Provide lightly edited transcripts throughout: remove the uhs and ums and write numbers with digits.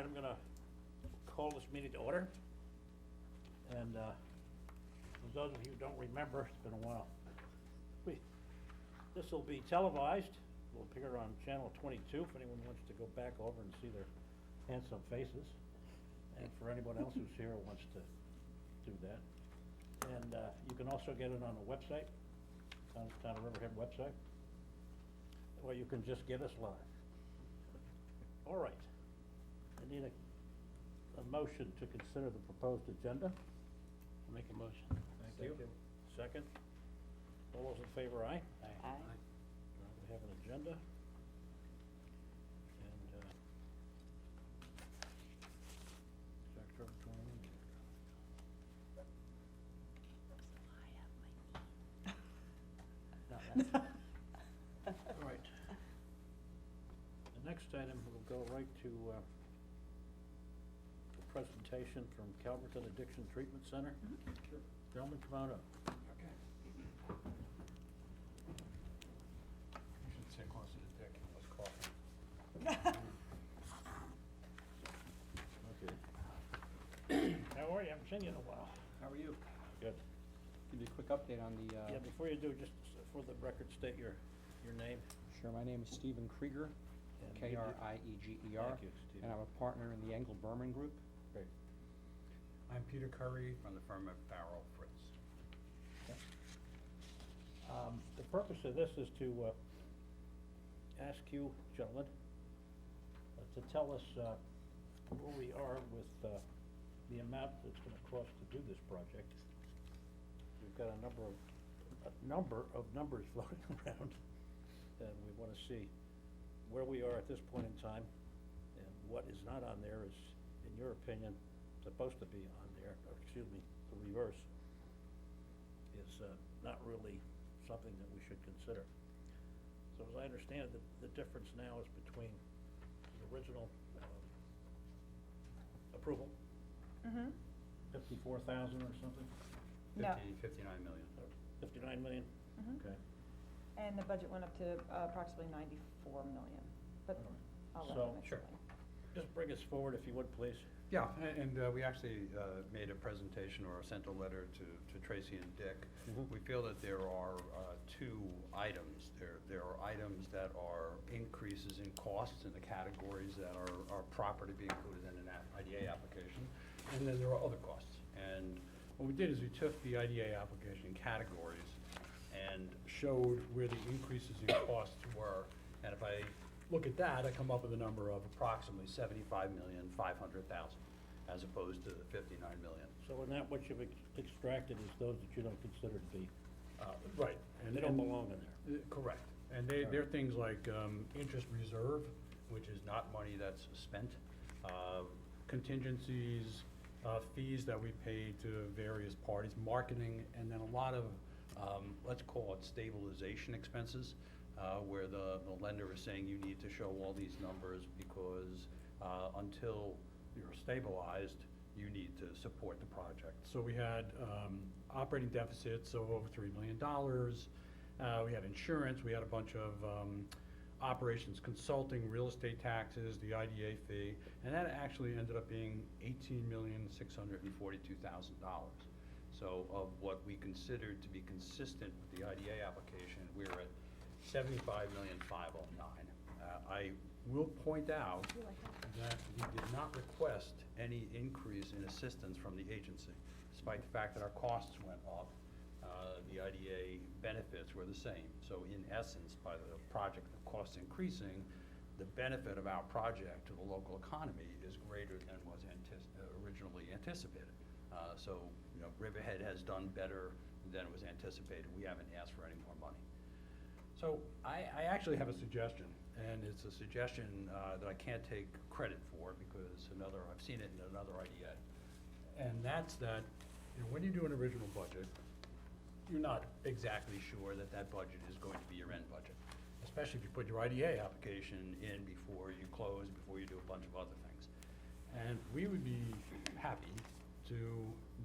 right, I'm gonna call this meeting to order. And, for those of you who don't remember, it's been a while. This will be televised. Will appear on Channel 22 if anyone wants to go back over and see their handsome faces. And for anyone else who's here who wants to do that. And, you can also get it on the website, Town of Riverhead website. Or you can just get us live. All right. I need a motion to consider the proposed agenda. I'll make a motion. Thank you. Second. All those in favor, aye? Aye. We have an agenda. And, Secretary, join in. No, that's All right. The next item, we'll go right to, the presentation from Calverton Addiction Treatment Center. Gentlemen, come on up. Okay. You should sit close to the deck and was coughing. Okay. How are you? Haven't seen you in a while. How are you? Good. Give you a quick update on the, Yeah, before you do, just for the record, state your name. Sure, my name is Stephen Krieger, And you do- Krieger. Thank you, Stephen. And I'm a partner in the Engel Berman Group. Great. I'm Peter Curry from the firm of Farrell Fritz. The purpose of this is to, ask you, gentlemen, to tell us, where we are with, the amount that's gonna cost to do this project. We've got a number of numbers floating around, and we wanna see where we are at this point in time, and what is not on there is, in your opinion, supposed to be on there, or excuse me, the reverse, is, not really something that we should consider. So as I understand it, the difference now is between the original, approval, Mm-hmm. 54,000 or something, No. 59 million. or 59 million? Mhm. Okay. And the budget went up to approximately 94 million, but All right. I'll let So- them Sure. explain. Just bring us forward if you would, please. Yeah, and we actually made a presentation or sent a letter to Tracy and Dick. Mhm. We feel that there are two items. There are items that are increases in costs in the categories that are proper to be included in an IDA application, and then there are other costs. And what we did is we took the IDA application categories and showed where the increases in costs were. And if I look at that, I come up with a number of approximately 75,500,000, as opposed to the 59 million. So in that, what you've extracted is those that you don't consider to be, Right. and they don't belong in there. Correct. And they're things like interest reserve, which is not money that's spent, contingencies, fees that we pay to various parties, marketing, and then a lot of, let's call it stabilization expenses, where the lender is saying you need to show all these numbers because until you're stabilized, you need to support the project. So we had operating deficits of over $3 million. We had insurance, we had a bunch of operations consulting, real estate taxes, the IDA fee, and that actually ended up being $18,642,000. So of what we considered to be consistent with the IDA application, we're at $75,509,000. I will point out that we did not request any increase in assistance from the agency, despite the fact that our costs went up. The IDA benefits were the same. So in essence, by the project costs increasing, the benefit of our project to the local economy is greater than was originally anticipated. So, you know, Riverhead has done better than was anticipated. We haven't asked for any more money. So I actually have a suggestion, and it's a suggestion that I can't take credit for because I've seen it in another IDA. And that's that, you know, when you do an original budget, you're not exactly sure that that budget is going to be your end budget, especially if you put your IDA application in before you close, before you do a bunch of other things. And we would be happy to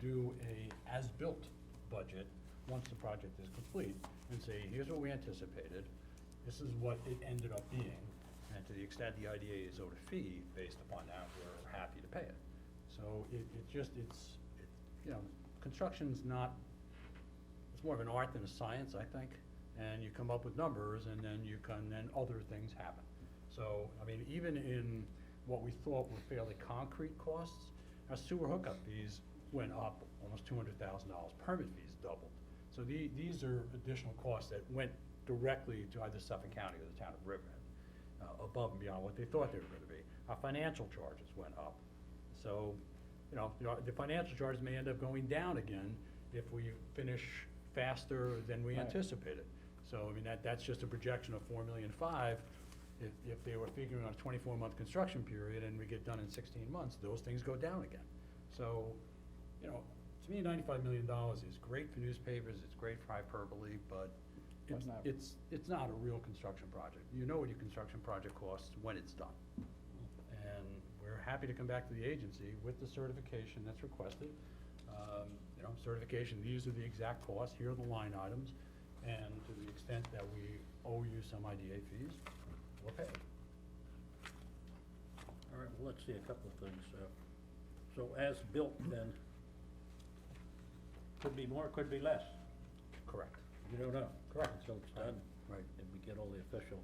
do a as-built budget once the project is complete and say, here's what we anticipated, this is what it ended up being, And to the extent the IDA is owed a fee based upon that, we're happy to pay it. So you know, construction's not, it's more of an art than a science, I think. And you come up with numbers, and then then other things happen. So, I mean, even in what we thought were fairly concrete costs, our sewer hookup fees went up almost $200,000. Permit fees doubled. So these are additional costs that went directly to either Suffolk County or the town of Riverhead, above and beyond what they thought they were gonna be. Our financial charges went up. So, you know, the financial charges may end up going down again if we finish faster than we Right. anticipated. So, I mean, that's just a projection of $4.5 million. If they were figuring on a 24-month construction period and we get done in 16 months, those things go down again. So, you know, to me, $95 million is great for newspapers, it's great for hyperbole, but it's not a real construction project. You know what your construction project costs when it's done. And we're happy to come back to the agency with the certification that's requested. You know, certification, these are the exact costs, here are the line items, and to the extent that we owe you some IDA fees, we'll pay it. All right, well, let's see a couple of things. So as built then, could be more, could be less. Correct. You don't know. Correct. Until it's done. Right. And we get all the official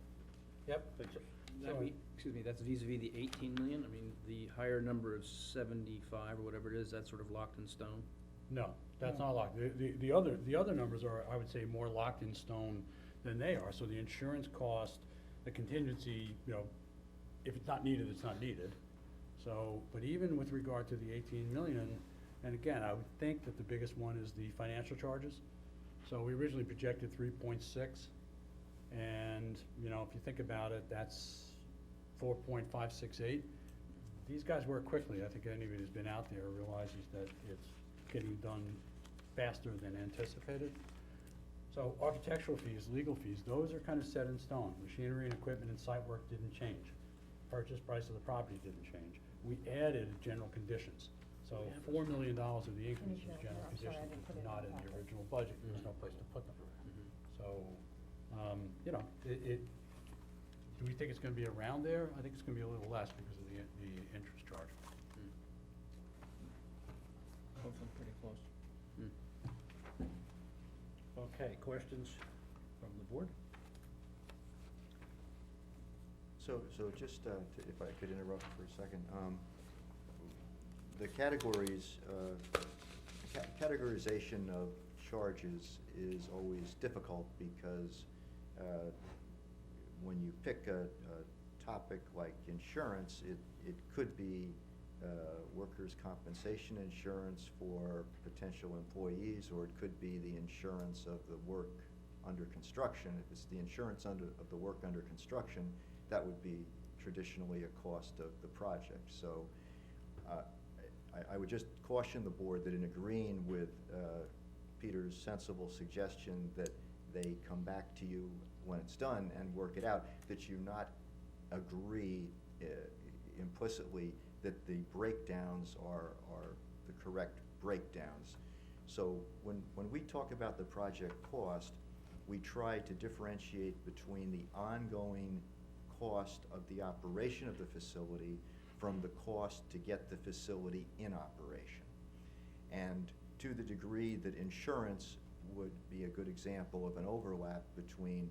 Yep. figures. Excuse me, that's vis-à-vis the 18 million? I mean, the higher number of 75 or whatever it is, that's sort of locked in stone? No, that's not locked. The other numbers are, I would say, more locked in stone than they are. So the insurance cost, the contingency, you know, if it's not needed, it's not needed. So, but even with regard to the 18 million, and again, I would think that the biggest one is the financial charges. So we originally projected 3.6, and, you know, if you think about it, that's 4.568. These guys work quickly. I think anybody who's been out there realizes that it's getting done faster than anticipated. So architectural fees, legal fees, those are kind of set in stone. Machinery and equipment and site work didn't change. Purchase price of the property didn't change. We added general conditions. So $4 million of the increase was general I'm sorry, I conditions, didn't put which it were not in in the the packet. original budget. There was no place to put them. So, you know, do we think it's gonna be around there? I think it's gonna be a little less because of the interest charge. Hopefully pretty close. Okay, questions from the board? So just, if I could interrupt for a second, the categories, categorization of charges is always difficult because when you pick a topic like insurance, it could be workers' compensation insurance for potential employees, or it could be the insurance of the work under construction. If it's the insurance of the work under construction, that would be traditionally a cost of the project. So I would just caution the board that in agreeing with Peter's sensible suggestion that they come back to you when it's done and work it out, that you not agree implicitly that the breakdowns are the correct breakdowns. So when we talk about the project cost, we try to differentiate between the ongoing cost of the operation of the facility from the cost to get the facility in operation. And to the degree that insurance would be a good example of an overlap between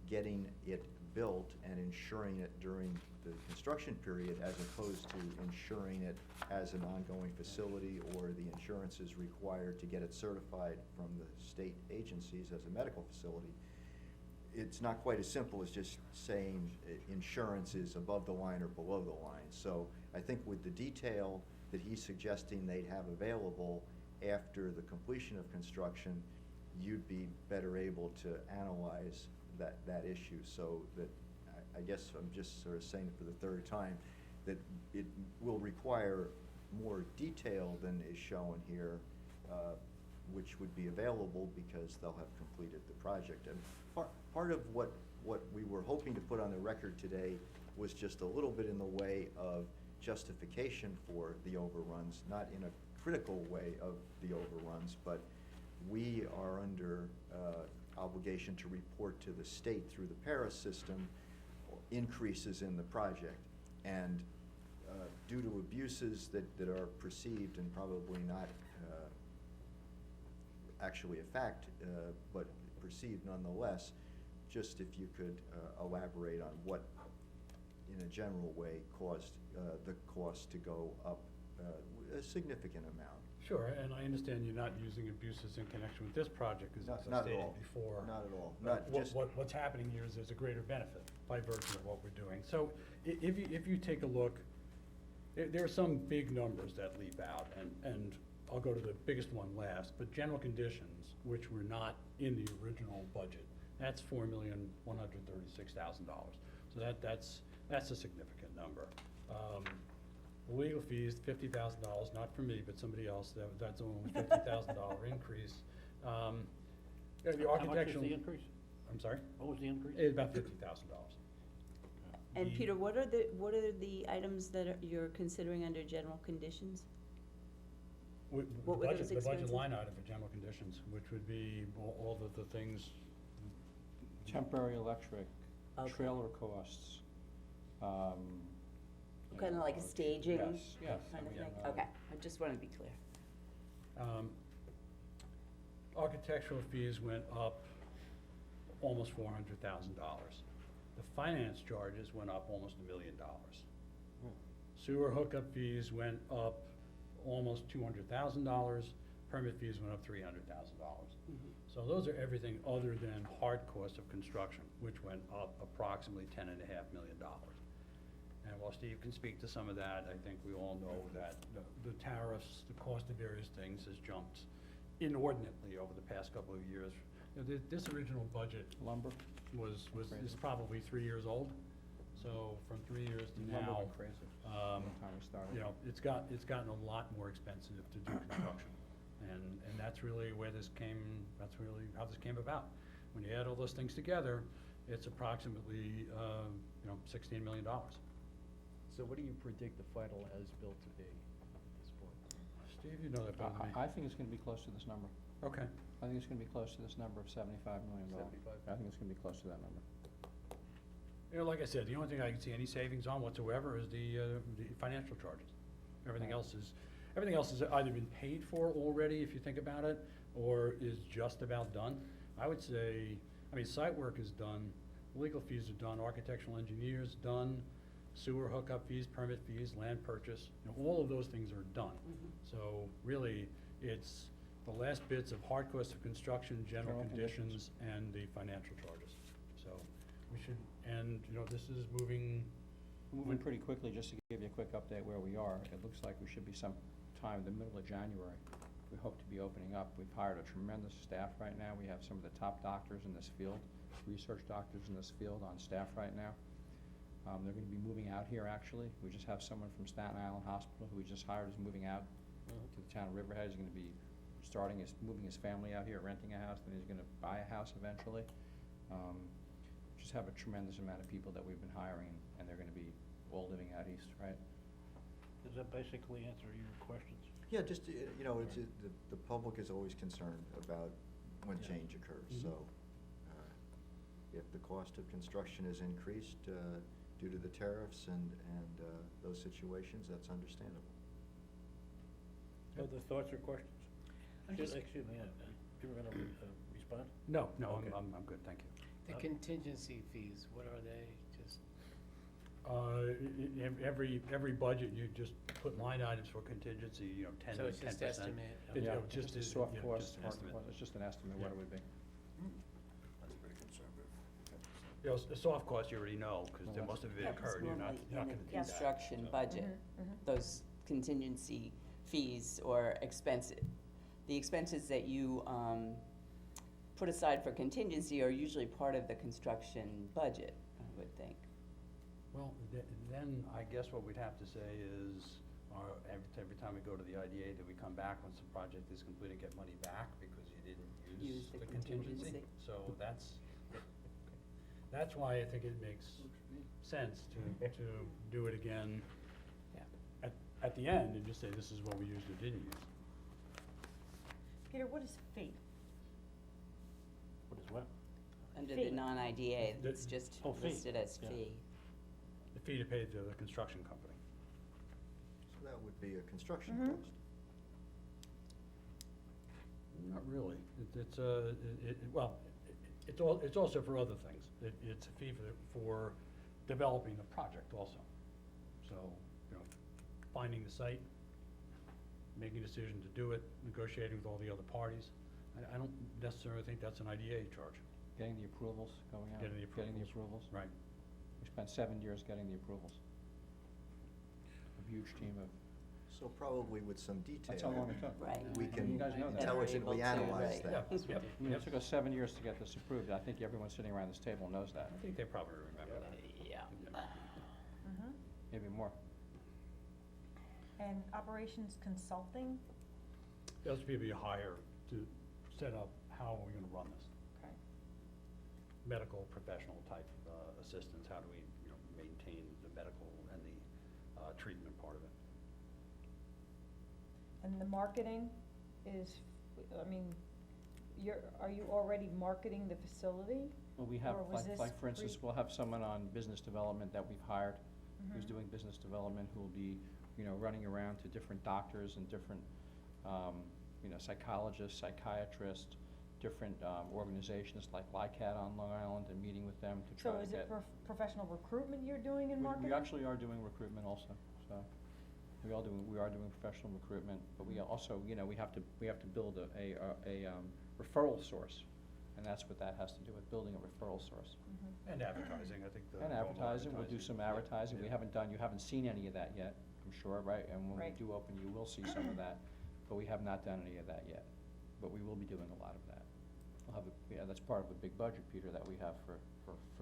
getting it built and insuring it during the construction period, as opposed to insuring it as an ongoing facility, or the insurance is required to get it certified from the state agencies as a medical facility. It's not quite as simple as just saying insurance is above the line or below the line. So I think with the detail that he's suggesting they'd have available after the completion of construction, you'd be better able to analyze that issue. So that, I guess I'm just sort of saying it for the third time, that it will require more detail than is shown here, which would be available because they'll have completed the project. And part of what we were hoping to put on the record today was just a little bit in the way of justification for the overruns, not in a critical way of the overruns, but we are under obligation to report to the state through the Paris system increases in the project. And due to abuses that are perceived and probably not actually a fact, but perceived nonetheless, just if you could elaborate on what, in a general way, caused the cost to go up a significant amount. Sure, and I understand you're not using abuses in connection with this project, because as I Not at stated all. before. Not at all. But Not just. what's happening here is there's a greater benefit by virtue of what we're doing. So if you take a look, there are some big numbers that leap out, and I'll go to the biggest one last, but general conditions, which were not in the original budget, that's $4,136,000. So that's a significant number. Legal fees, $50,000, not for me, but somebody else, that's only $50,000 increase. The How much was architectural. the increase? I'm sorry? What was the increase? It's about $50,000. And Peter, what are the items that you're considering under general conditions? What were those The budget expenses? line item for general conditions, which would be all of the things. Temporary electric, Okay. trailer costs, you Kind of know, like a staging Yes, yes. kind of I mean, thing? Okay, I just want to be clear. Architectural fees went up almost $400,000. The finance charges went up almost $1 million. Sewer hookup fees went up almost $200,000. Permit fees went up $300,000. So those are everything other than hard cost of construction, which went up approximately $10.5 million. And while Steve can speak to some of that, I think we all know that the tariffs, the cost of various things has jumped inordinately over the past couple of years. You know, this original budget Lumber, is Crazy. probably 3 years old. So from 3 years to lumber now, went crazy from the time we started. you know, it's gotten a lot more expensive to do construction. And that's really where that's really how this came about. When you add all those things together, it's approximately, $16 million. So what do you predict the final as-built to be at this point? Steve, you know that better than me. I think it's gonna be close to this number. Okay. I think it's gonna be close to this number of $75 million. 75? I think it's gonna be close to that number. You know, like I said, the only thing I can see any savings on whatsoever is the financial charges. Everything else has either been paid for already, if you think about it, or is just about done. I would say, site work is done, legal fees are done, architectural engineers done, sewer hookup fees, permit fees, land purchase, all of those things are done. So really, it's the last bits of hard cost of construction, general General conditions, and the financial charges. So we should, and, this is moving. Moving pretty quickly, just to give you a quick update where we are, it looks like we should be sometime in the middle of January. We hope to be opening up. We've hired a tremendous staff right now. We have some of the top doctors in this field, research doctors in this field on staff right now. They're gonna be moving out here, actually. We just have someone from Staten Island Hospital who we just hired is moving out to the town of Riverhead. He's gonna be moving his family out here, renting a house, then he's gonna buy a house eventually. Just have a tremendous amount of people that we've been hiring, and they're gonna be all living out east, right? Does that basically answer your questions? Yeah, just, the public is always concerned about when Yeah. change occurs, Mhm. so if the cost of construction is increased due to the tariffs and those situations, that's understandable. Other thoughts or questions? I'm just- Excuse me, you were gonna respond? No, Okay. I'm good, thank you. The contingency fees, what are they? Just, Every budget, you just put line items for contingency, 10%. so it's just estimate? It- Yeah, just just a is- soft yeah, cost, just an hard estimate. cost. It's just an estimate what Yeah. it would be. That's pretty conservative. The soft cost you already know, because Well, most of it That was occurred, you're not normally gonna in do the that. construction so. budget, those contingency fees or expenses. The expenses that you put aside for contingency are usually part of the construction budget, I would think. Well, then I guess what we'd have to say is, every time we go to the IDA, do we come back when some project is complete and get money back because you didn't use Use the the contingency? contingency. So that's why I think it makes sense to do it again at the end and just say, this is what we used or didn't use. Peter, what is fee? What is what? Under the Fee. non-IDA, The- it's just Oh, fee. listed as Yeah. fee. The fee to pay to the construction company. So that would be a construction Mhm. cost. Not really. It's also for other things. It's a fee for developing the project also. So, finding the site, making a decision to do it, negotiating with all the other parties. I don't necessarily think that's an IDA charge. Getting the approvals going out. Getting the approvals. Right. We spent 7 years getting the approvals. A huge team of, So probably with some detail. that's how long it took. Right. We You can guys know that. intelligently That we're able to, analyze right. that. Yep. I mean, it took us 7 years to get this approved. I think everyone sitting around this table knows that, I think they probably remember that. Yeah. Mhm. maybe more. And operations consulting, Those people you hire to set up how are we gonna run this. okay, Medical professional type assistance, how do we, maintain the medical and the treatment part of it. and the marketing is, I mean, are you already marketing the facility? Well, we have, Or was this like for instance, pre- we'll have someone on business development that we've hired, who's Mhm. doing business development, who will be, running around to different doctors and different, psychologists, psychiatrists, different, organizations like LICAT on Long Island, and meeting with them to try So to is get. it professional recruitment you're doing in marketing? We actually are doing recruitment also, so, we are doing professional recruitment, but we also, we have to build a referral source, and that's what that has to do with, building a referral source. Mhm. And advertising, I think. And advertising, we'll do some advertising, you haven't seen any of that yet, I'm sure, right? And when we Right. do open, you will see some of that, but we have not done any of that yet, but we will be doing a lot of that. That's part of the big budget, Peter, that we have for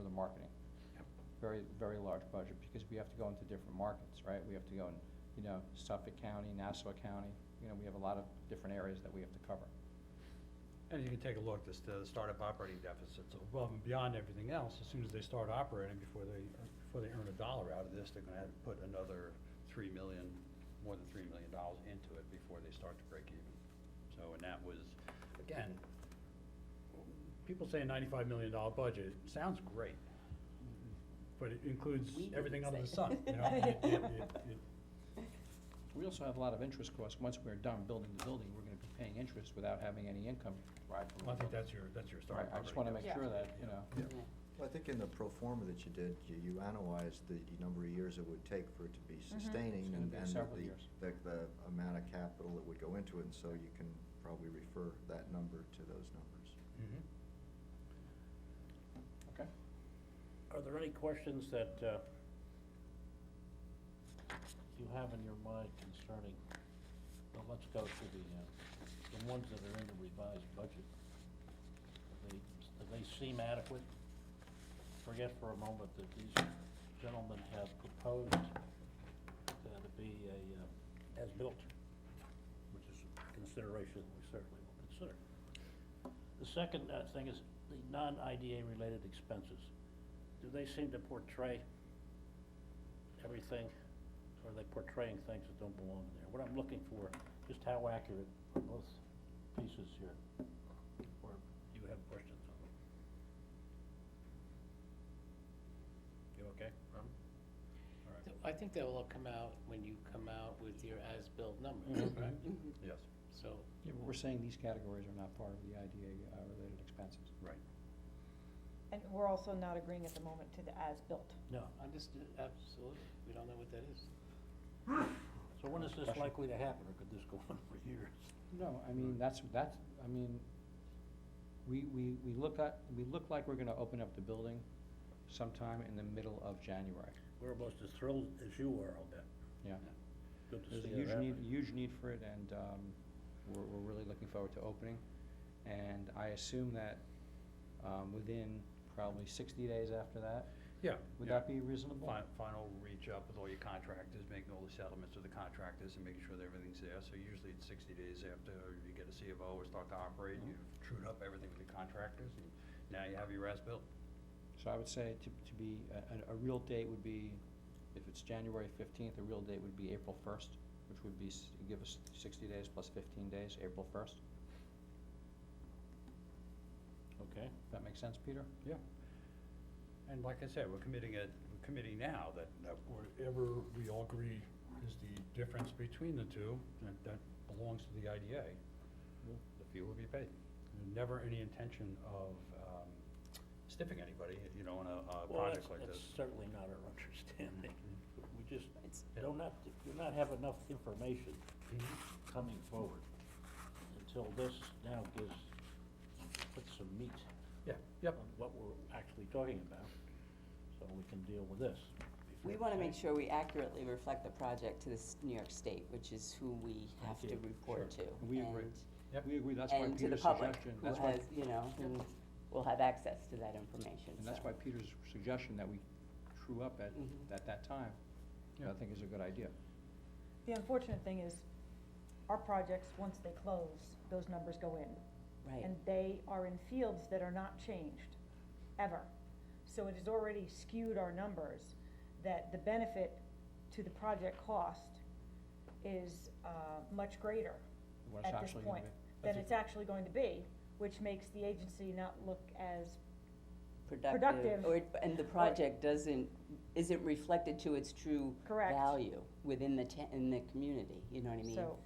the marketing. Yep. Very, very large budget, because we have to go into different markets, right? We have to go in, Suffolk County, Nassau County, we have a lot of different areas that we have to cover. And you can take a look, the startup operating deficits, above and beyond everything else, as soon as they start operating, before they earn a dollar out of this, they're gonna have to put another more than $3 million into it before they start to break even. So, and that was, again, people say a $95 million budget, sounds great, but it includes We everything didn't under the say. sun, We also have a lot of interest costs. Once we're done building the building, we're gonna be paying interest without having any income derived from I the think building. that's your Right, starting I just wanna make Yeah. sure that, Well, I think in the pro forma that you did, you analyzed the number of years it would take for it to be sustaining It's gonna and be and several years. the amount of capital that would go into it, and so you can probably refer that number to those numbers. Mhm. Okay. Are there any questions that you have in your mind concerning, well, let's go to the ones that are in the revised budget. Do they seem adequate? Forget for a moment that these gentlemen have proposed to be as-built, which is a consideration we certainly will consider. The second thing is the non-IDA related expenses. Do they seem to portray everything, or are they portraying things that don't belong in there? What I'm looking for, just how accurate are both pieces here? Or do you have questions on them? You okay, Robin? All right. I think that will all come out when you come out with your as-built numbers, Mhm. right? Yes, So, Yeah, but we're saying these categories are not part of the IDA, related expenses. right. And we're also not agreeing at the moment to the as-built. No. understood, absolutely, we don't know what that is. So when is this Question. likely to happen, or could this go on for years? No, I mean, we look like we're gonna open up the building sometime in the middle of January, We're almost as thrilled as you are, I'll bet. yeah. Good to There's see a that huge happening. huge need for it, and, we're really looking forward to opening. And I assume that, within probably 60 days after that, Yeah. would yeah. that be reasonable? Final reach up with all your contractors, making all the settlements with the contractors and making sure that everything's there. So usually it's 60 days after you get a C of O or start to operate, you've trued up everything with the contractors, and now you have your as-built. So I would say to be, a real date would be, if it's January 15th, a real date would be April 1st, which would be, give us 60 days plus 15 days, April 1st. Okay. That make sense, Peter? Yeah. And like I said, we're committing committee now that Whatever we all agree is the difference between the two, that belongs to the IDA, the fee will be paid. Never any intention of stiffing anybody, you know, on a project like Well, this. that's certainly not our understanding. We just It's- do not have enough information coming forward until this now puts some meat Yeah, yep. on what we're actually talking about, so we can deal with this. We before wanna the make fact. sure we accurately reflect the project to the New York State, which is who we have Thank to you. report to. We agree. and- Yep. We agree, that's why And to the Peter's public, suggestion, who that's why, has, you know, who will have access to that information, and that's so. why Peter's suggestion that we true up at Mhm. that time, I think is a good idea. The unfortunate thing is, our projects, once they close, those numbers go in. Right. And they are in fields that are not changed, ever. So it has already skewed our numbers, that the benefit to the project cost is, much greater What it's at this actually gonna point be. than That's it's actually going to be, which makes the agency not look as, Productive, productive. and the project isn't reflected to its true Correct. value within in the community, you know what I mean? so,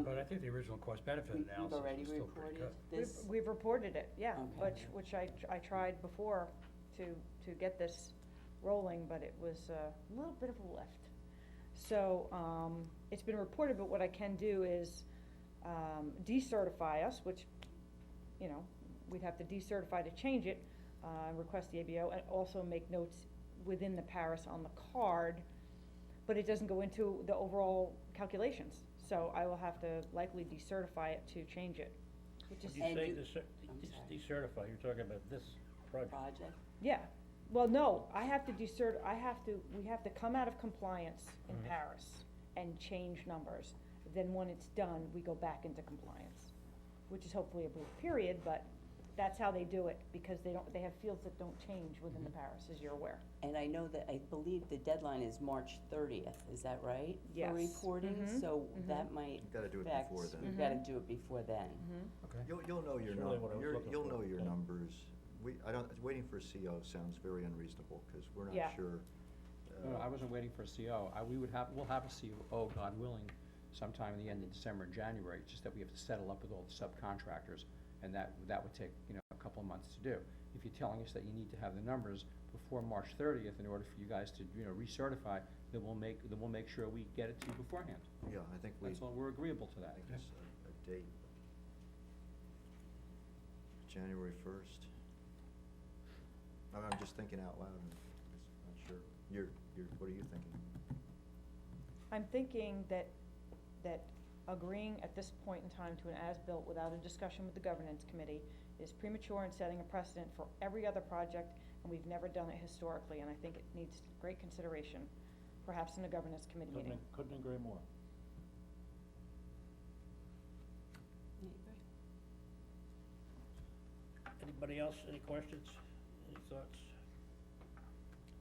But I think the original cost benefit We've analysis already was still pretty reported good. this. we've reported it, yeah, Okay. which I tried before to get this rolling, but it was a little bit of a lift. So, it's been reported, but what I can do is, decertify us, which, you know, we'd have to decertify to change it, request the ABO, and also make notes within the Paris on the card, but it doesn't go into the overall calculations. So I will have to likely decertify it to change it, which is, When you And say you- I'm sorry. decertify, you're talking about this project. Project, yeah. Well, no, we have to come out of compliance in Mhm. Paris and change numbers. Then when it's done, we go back into compliance, which is hopefully a brief period, but that's how they do it, because they have fields that don't change within the Paris, as you're aware. and I know that, I believe the deadline is March 30th, is that right? Yes. For reporting, Mhm. so Mhm. that might You've gotta do it affect, before then. we've gotta do it before then. Okay. You'll know your That's really what I was looking you'll for. know your Yeah. numbers. Waiting for a CO sounds very unreasonable, cause we're Yeah. not sure. No, I wasn't waiting for a CO. We'll have a CO, God willing, sometime in the end of December and January, it's just that we have to settle up with all the subcontractors, and that would take, a couple of months to do. If you're telling us that you need to have the numbers before March 30th in order for you guys to, recertify, then we'll make sure we get it to you beforehand. Yeah, I think That's all, we're agreeable to I that. think it's a date. January 1st. I'm just thinking out loud, and not sure. What are you thinking? I'm thinking that agreeing at this point in time to an as-built without a discussion with the governance committee is premature and setting a precedent for every other project, and we've never done it historically, and I think it needs great consideration, perhaps in a governance committee meeting. Couldn't agree more. Anybody else, any questions, any thoughts?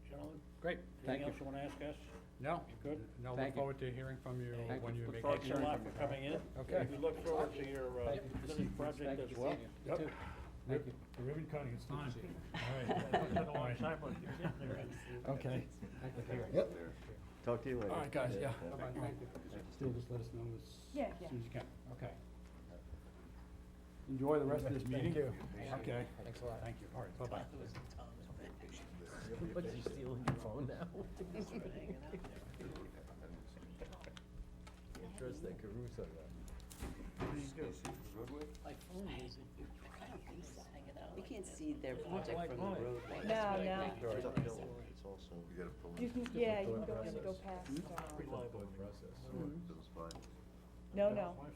Gentlemen, Great, Thank anything you. else you wanna ask us? no, You good? no, look Thank you. forward to hearing from you Thank when you. you Look make. forward to Thanks a hearing lot from for you. coming in. Okay. We look forward to your, Thank you. little project as well. Yep. Thank you. The ribbon cutting, it's time. All right. It's been a long time, but you're getting there. Okay. Yep. Talk to you later. All right, guys, yeah. Yeah. Bye-bye, thank you. Still just let us know Yeah, as soon as you can. Okay. Enjoy the rest of this meeting. Thank you. Okay. Thanks a lot. Thank you. All right, bye-bye. What, is he stealing your phone now? Can't trust that Caruso guy. You can't see their project from the road right No, now. no. It's uphill, it's also. You can, yeah, you can go in and go past, Reliable process.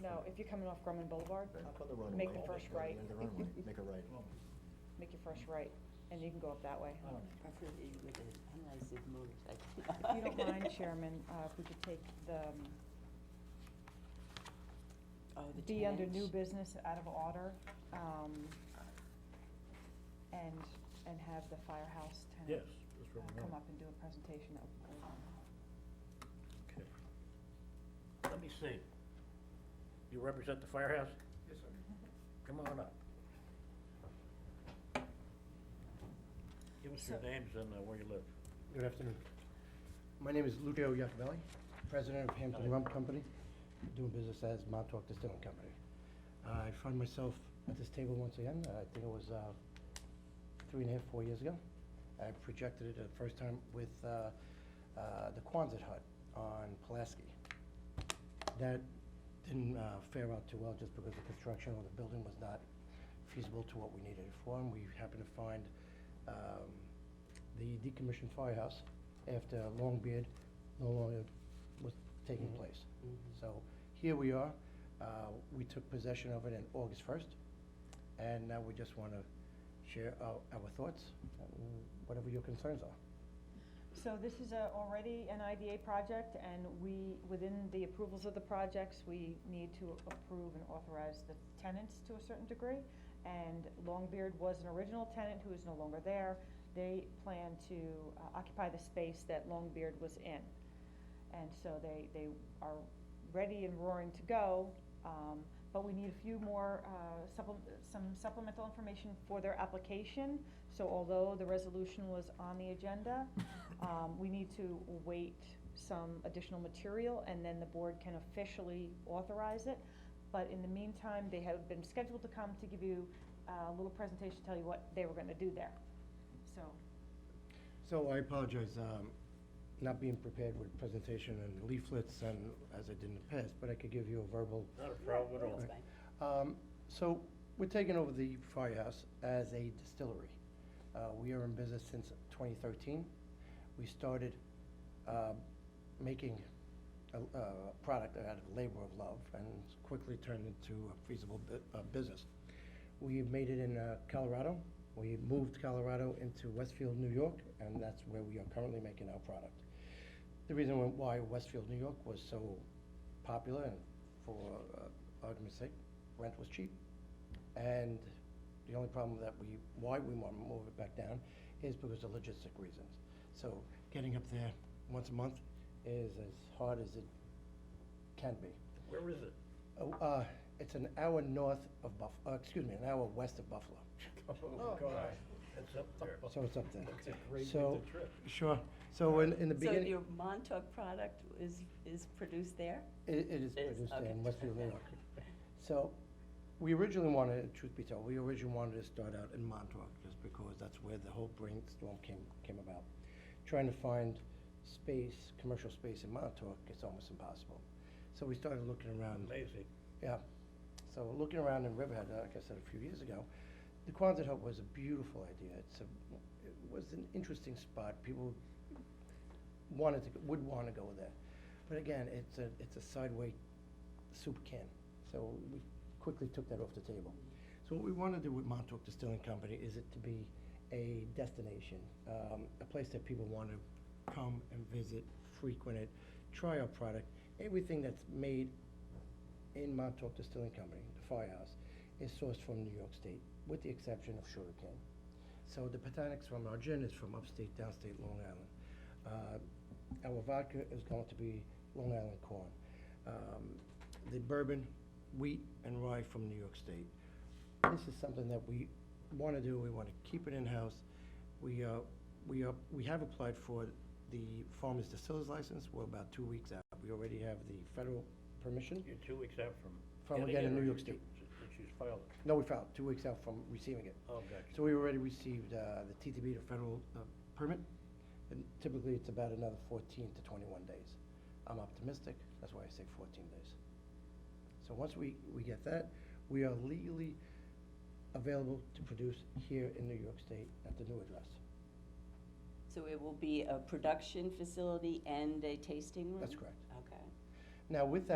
no, if you're coming off Grumman Boulevard, Up on the runway. make the first right, The runway, make a right. make your first right, and you can go up that way. Preferably with an unlicensed motorcycle. If you don't mind, Chairman, if we could take the, Oh, the be under new tenants. business out of order, and have the firehouse Yes, tenant that's what we come want. up and do a presentation of. Okay. Let me see. You represent the firehouse? Yes, sir. Come on up. Give us your names and where you live. Good afternoon. My name is Lucio Iacobelli, president of Hampton Rum Company, doing business as Montauk Distilling Company. I find myself at this table once again. I think it was 3.5, 4 years ago. I projected it the first time with the Quonset hut on Pulaski. That didn't fare out too well just because the construction of the building was not feasible to what we needed it for, and we happened to find the decommissioned firehouse after Longbeard no longer was taking place. So here we are. We took possession of it on August 1st, and now we just want to share our thoughts, and whatever your concerns are. So this is already an IDA project, and within the approvals of the projects, we need to approve and authorize the tenants to a certain degree. And Longbeard was an original tenant who is no longer there. They plan to occupy the space that Longbeard was in. And so they are ready and roaring to go, but we need a few more, some supplemental information for their application. So although the resolution was on the agenda, we need to wait some additional material, and then the board can officially authorize it. But in the meantime, they have been scheduled to come to give you a little presentation, tell you what they were gonna do there, so. So I apologize, not being prepared with presentation and leaflets and as I did in the past, but I could give you a verbal. Not a problem at all. That's fine. So we're taking over the firehouse as a distillery. We are in business since 2013. We started making a product out of labor of love, and it's quickly turned into a feasible business. We made it in Colorado. We moved Colorado into Westfield, New York, and that's where we are currently making our product. The reason why Westfield, New York was so popular, and for argument's sake, rent was cheap. And the only problem why we want to move it back down is because of logistic reasons. So getting up there once a month is as hard as it can be. Where is it? It's an hour north of an hour west of Buffalo. Oh, God, that's up there. So it's up there. That's a great So- winter trip. Sure. So in the So beginning, your Montauk product is produced there? it is It is, produced okay. in Westfield, New York. So we originally wanted, truth be told, to start out in Montauk, just because that's where the whole brainstorm came about. Trying to find space, commercial space in Montauk, it's almost impossible. So we started looking around. Amazing. Yeah. So looking around in Riverhead, like I said a few years ago, the Quonset hut was a beautiful idea. It was an interesting spot. People would want to go there. But again, it's a sideway soup can. So we quickly took that off the table. So what we want to do with Montauk Distilling Company is it to be a destination, a place that people want to come and visit, frequent it, try our product. Everything that's made in Montauk Distilling Company, the firehouse, is sourced from New York State, with the exception of sugarcane. So the botanics from our gin is from upstate, downstate Long Island. Our vodka is going to be Long Island corn. The bourbon, wheat and rye from New York State. This is something that we want to do. We want to keep it in-house. We have applied for the Farmers Distillers License. We're about 2 weeks out. We already have the federal permission. You're 2 weeks out from From getting again in it, or New York you- State. That you filed it? No, we filed 2 weeks out from receiving it. Oh, gotcha. So we already received the TTB, the federal permit, and typically it's about another 14 to 21 days. I'm optimistic, that's why I say 14 days. So once we get that, we are legally available to produce here in New York State at the new address. So it will be a production facility and a tasting room? That's correct. Okay. Now, with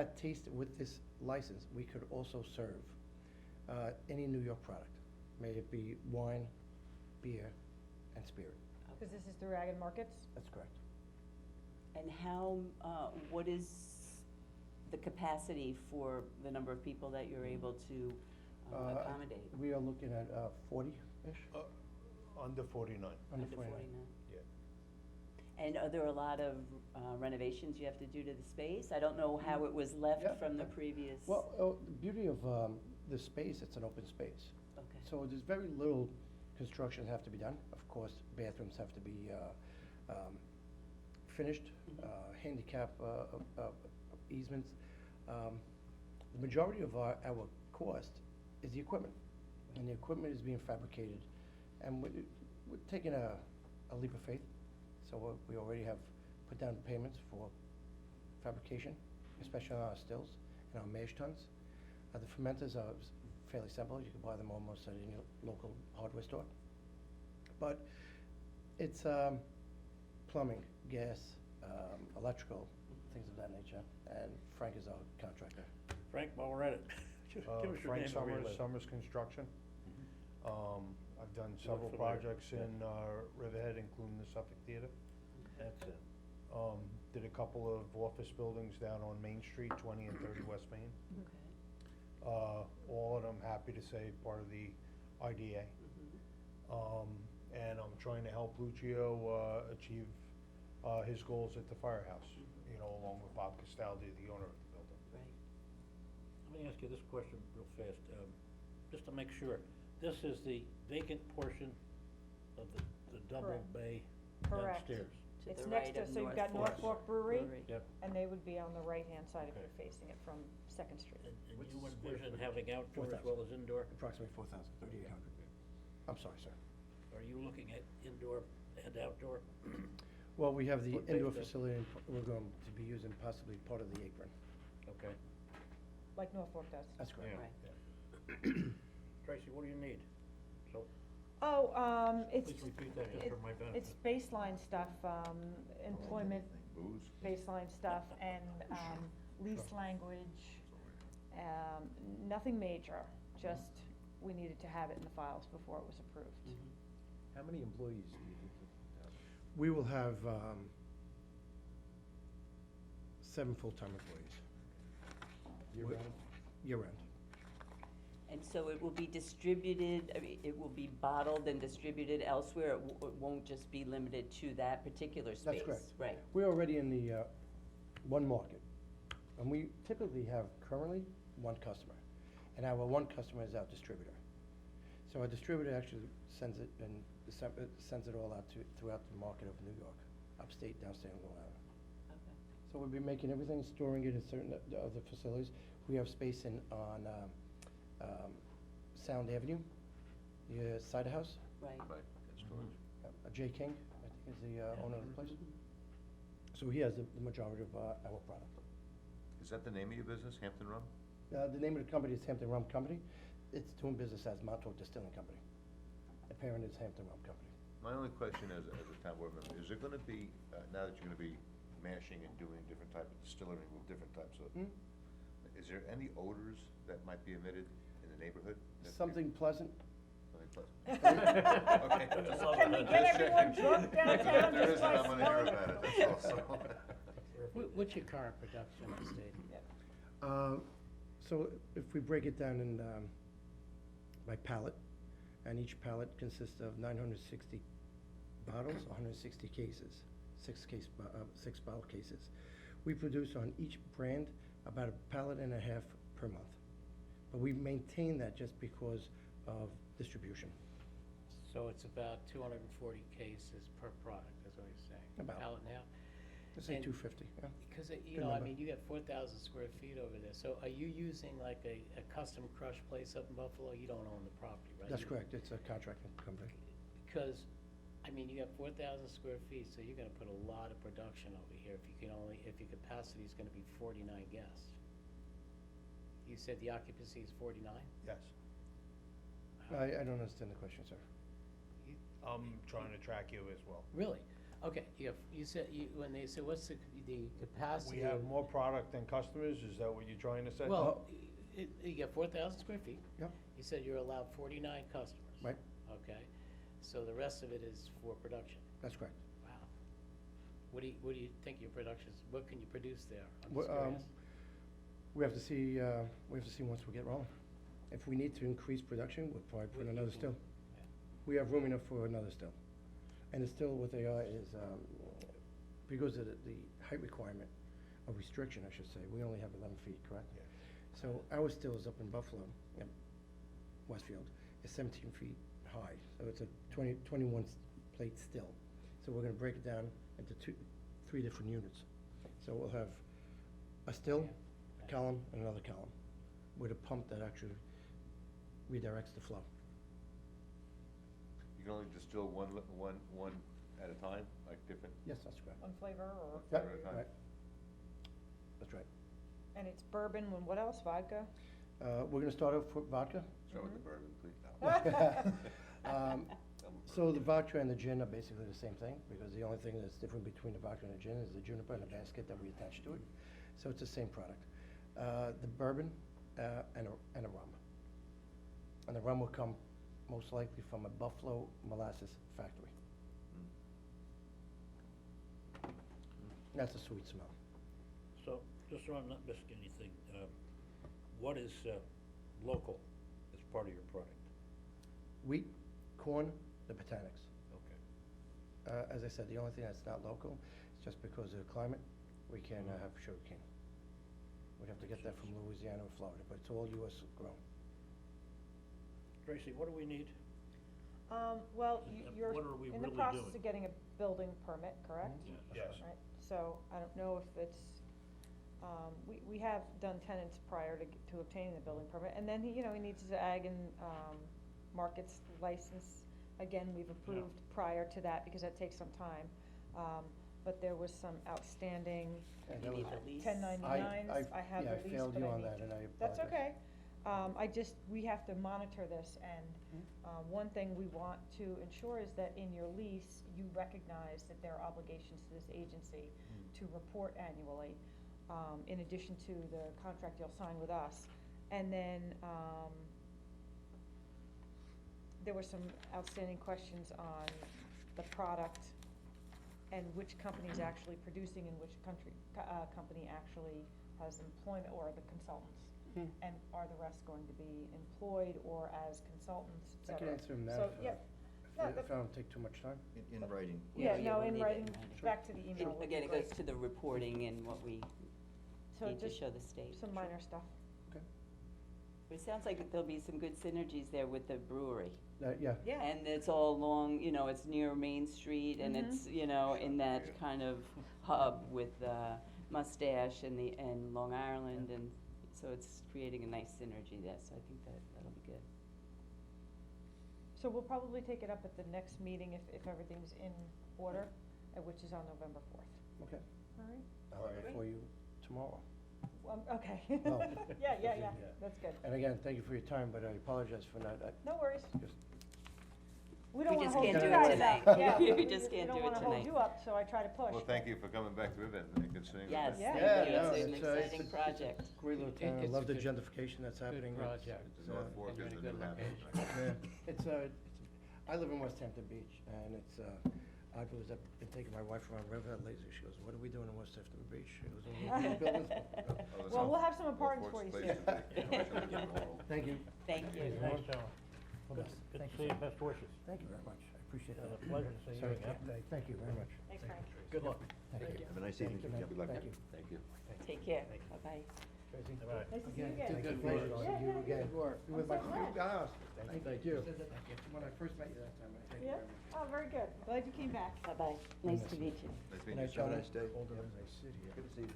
this license, we could also serve any New York product, may it be wine, beer, and spirit. Because this is through Ag and Markets? That's correct. And what is the capacity for the number of people that you're able to accommodate? We are looking at 40-ish. Under 49. Under 49? 49. Yeah. And are there a lot of renovations you have to do to the space? I don't know how it was left Yeah. from the previous. Well, the beauty of the space, it's an open space. Okay. So there's very little construction have to be done. Of course, bathrooms have to be finished, handicap easements. The majority of our cost is the equipment, and the equipment is being fabricated. And we're taking a leap of faith, so we already have put down payments for fabrication, especially on our stills and our mash tuns. The fermenters are fairly simple, you can buy them almost at any local hardware store. But it's plumbing, gas, electrical, things of that nature, and Frank is our contractor. Frank, while we're at it, give us your Frank name and where you Summers, live. Summers Construction. I've done You look several familiar. projects in Riverhead, including the Suffolk Theater. That's it. Did a couple of office buildings down on Main Street, 20 and 30 West Main. All of them, happy to say, part of the IDA. And I'm trying to help Lucio achieve his goals at the firehouse, you know, along with Bob Castaldi, the owner of the building. Right. Let me ask you this question real fast, just to make sure. This is the vacant portion of the double Correct. bay Correct. downstairs. To It's the next right to, of so you've got North North Fork Fork Brewery, Yep. and they would be on the right-hand side if Okay. you're facing it from Second Street. And What's you the square envision footage? having outdoor as 4,000. well as indoor? Approximately 4,000, 3,800. I'm sorry, sir. Are you looking at indoor and outdoor? Well, we have the What indoor page, Bill? facility, and we're going to be using possibly part of the apron. Okay. Like Norfolk does. That's correct. Right. Tracy, what do you need? So, Oh, it's, please repeat that just it- for my benefit. it's baseline stuff, employment, baseline stuff, and, lease language, nothing major, just, we needed to have it in the files before it was approved. How many employees do you think you have? We will have 7 full-time employees, Year-round? year-round. And so it will be distributed, I mean, it will be bottled and distributed elsewhere? It won't just be limited to that particular space? That's correct. Right. We're already in the one market, and we typically have currently one customer, and our one customer is our distributor. So our distributor actually sends it and sends it all out throughout the market of New York, upstate, downstate, and Long Island. Okay. So we'll be making everything, storing it in certain other facilities. We have space on Sound Avenue, the cider house. Right. Jay King, I think is the owner of the place. So he has the majority of our product. Is that the name of your business, Hampton Rum? The name of the company is Hampton Rum Company. It's doing business as Montauk Distilling Company. The parent is Hampton Rum Company. My only question as a town board member, is there gonna be, now that you're gonna be mashing and doing different type of distilling with different types of, is there any odors that might be emitted in the neighborhood? that you- Something pleasant. Something pleasant. Okay. Just love Can we it. get everyone drunk downtown If there just isn't, by I'm gonna hear smelling? about it, that's all, so. What's your current production at State? So if we break it down in, by pallet, and each pallet consists of 960 bottles, 160 cases, 6 bottle cases. We produce on each brand about a pallet and a half per month. But we maintain that just because of distribution. So it's about 240 cases per product, is what you're saying? About. Pallet and a half? Let's say And- 250, yeah. Because, Good you know, I number. mean, you got 4,000 square feet over there, so are you using like a custom crush place up in Buffalo? You don't own the property, right? That's You- correct, it's a contracting company. Because, I mean, you got 4,000 square feet, so you're gonna put a lot of production over here if your capacity is gonna be 49 guests. You said the occupancy is 49? Yes. I don't understand the question, sir. I'm trying to track you as well. Really? Okay, you said, when they said, what's the capacity? We have of- more product than customers, is that what you're trying to say? Well, you got 4,000 square feet. Yep. You said you're allowed 49 customers. Right. Okay, so the rest of it is for production. That's correct. Wow. What do you think your production is, what can you produce there? I'm Well, just curious. We have to see once we get rolling. If we need to increase production, we'll probably put What another you still. can- yeah. We have room enough for another still. And the still, what they are is, because of the height requirement, a restriction, I should say, we only have 11 feet, correct? Yeah. So our stills up in Buffalo, Westfield, is 17 feet high, so it's a 21 plate still. So we're gonna break it down into three different units. So we'll have a still, a column, and another column, with a pump that actually redirects the flow. You can only distill one at a time, like different? Yes, that's correct. One flavor or, Yep, At a time. right. That's right. and it's bourbon, and what else, vodka? We're gonna start off with vodka. Start with the bourbon, please. No. So the vodka and the gin are basically the same thing, because the only thing that's different between the vodka and the gin is the juniper and the basket that we attach to it. So it's the same product. The bourbon and a rum. And the rum will come most likely from a Buffalo molasses factory. That's a sweet smell. So, just so I'm not missing anything, what is local as part of your product? Wheat, corn, the botanics. Okay. As I said, the only thing that's not local is just because of the climate, we can't have sugarcane. We'd have to get that from Louisiana or Florida, but it's all US grown. Tracy, what do we need? Well, And you're what are we in the really process doing? of getting a building permit, correct? Yes. Right, so I don't know if it's, we have done tenants prior to obtaining the building permit, and then he needs his ag and, markets license. Again, we've approved prior to that, because that takes some time, but there was some outstanding And You that need was- the lease. 1099s, I have the lease, Yeah, I failed but you I on need that, to- and I That's apologize. okay. We have to monitor this, and, one thing we want to ensure is that in your lease, you recognize that there are obligations to this agency to report annually, in addition to the contract you'll sign with us. And then, there were some outstanding questions on the product and which company is actually producing and which company actually has employment, or the consultants. And are the rest going to be employed or as consultants, I et can cetera. answer them now So, if, yeah, no, if I don't take too much time. In writing. Yeah, Yeah, no, we'll in need it writing, in writing. back to the email would be Again, it great. goes to the reporting and what we So need to just show the state. some minor stuff. It sounds like there'll be some good synergies there with the brewery. Yeah, Yeah. And it's all along, it's near Main Street, and Mhm. it's, in that kind of hub with Mustache and Long Island, and so it's creating a nice synergy there, so I think that'll be good. So we'll probably take it up at the next meeting if everything's in order, which is on November 4th. okay. All right? I'll have it for you tomorrow. Okay. Oh. Yeah, that's good. And again, thank you for your time, but I apologize for not, No worries. just, We don't We wanna just hold you can't do it guys tonight. up. Yeah, We just can't do it don't wanna hold tonight. you up, so I try to push. Well, thank you for coming back to Ribbon and considering. Yes, Yeah. thank Yeah, you, no, it's an it's exciting a project. great little It- town, I it's love a the good- gentrification that's happening. It's- project. it's, The North Fork and you're is in a the good new location. Hampton. Yeah, I live in West Hampton Beach, and it's, I've been taking my wife around Riverhead Lazy. She goes, what are we doing in West Hampton Beach? She goes, "Oh, these buildings." Oh, Well, we'll have some North apartments Fork's for you place soon. to be. You know, should get involved. Thank you. Thank you. Thanks, John. Well, Good that's- to thank see you, best wishes. Thank you very much. I appreciate It's that. a pleasure to see you Sorry, again. Thank you very much. Thanks, Frank. Good luck. Thank you. Have a nice Thank evening. you. Good luck. Thank you. Thank you. Take care, bye-bye. Tracy. Bye-bye. Nice to see you Again, again. it's a Good pleasure work. to Yeah, see you yeah, again. Good work. You were I'm my, so glad. Thank you. said that when I first met you that time. Thank you Yeah, very much. oh, very good. Glad you came back. Bye-bye, nice to meet you. Nice Good meeting night, you. Have a gentlemen. nice day. Older as I sit here. Good to see you.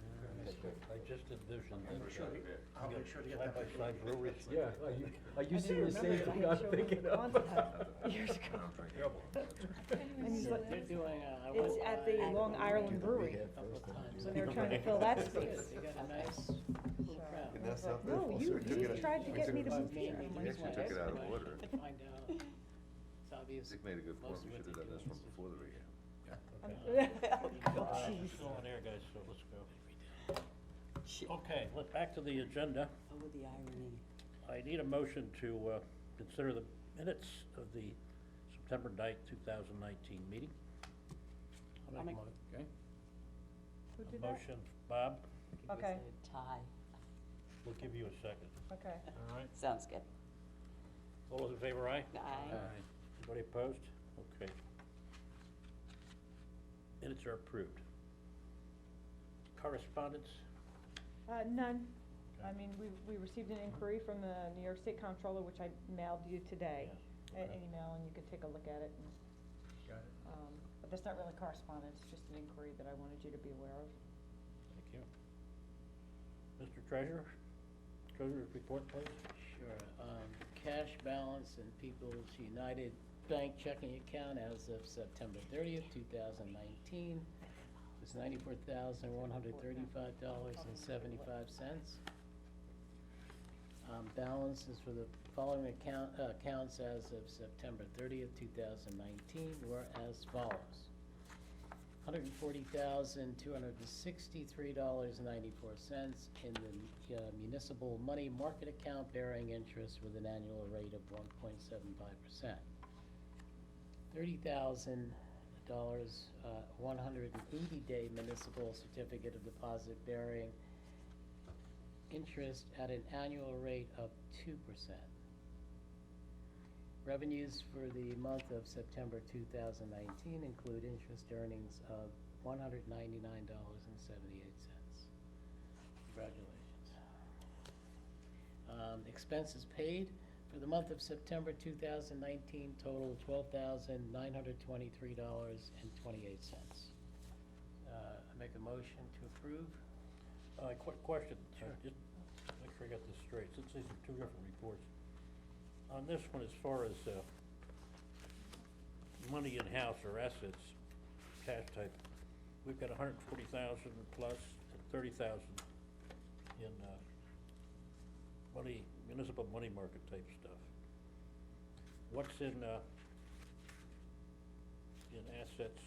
I just envisioned I'll make sure to get that. side-by-side breweries. Yeah, are you I seeing do the remember same that. thing I'm Showed thinking of? onto that years ago. And he's like, They're doing, I it's went at the by Long Island Brewery, a couple of times. so they were trying to fill that space. They got a nice little crowd. Did that sound No, good? you Took it- tried to we get took me it- to move we here. Maybe I'm like, actually took it out of order. To find out, it's obvious. Dick made a good point. most We of should what have they done this do one is- before the rehab. Oh, jeez. Still on air, guys, so let's go. Okay, back to the agenda. Oh, the irony. I need a motion to consider the minutes of the September 9th, 2019 meeting. I'll make- Okay. Who A did that? motion, Bob, It was Okay. a tie. we'll give you a second. Okay. All right. Sounds good. All those in favor, aye? Aye. Anybody opposed? Okay. Minutes are approved. Correspondence? None. I mean, we received an inquiry from the New York State Comptroller, which I mailed you today, Yes. an email, and you could take a look at it. And, Got it. but But that's not really correspondence, just an inquiry that I wanted you to be aware of. Thank you. Mr. Treasurer, Treasurer's report, please. Sure, cash balance in People's United Bank checking account as of September 30th, 2019 was $94,135.75. Balances for the following accounts as of September 30th, 2019 were as follows. $140,263.94 in the municipal money market account bearing interest with an annual rate of 1.75%. $30,000, 180-day municipal certificate of deposit bearing interest at an annual rate of 2%. Revenues for the month of September 2019 include interest earnings of $199.78. Congratulations. Expenses paid for the month of September 2019 total $12,923.28. I make a motion to approve. Quick question. Sure. Just make sure I got this straight, since these are two different reports. On this one, as far as, money in-house or assets, cash type, we've got 140,000 plus 30,000 in, money, municipal money market type stuff. What's in assets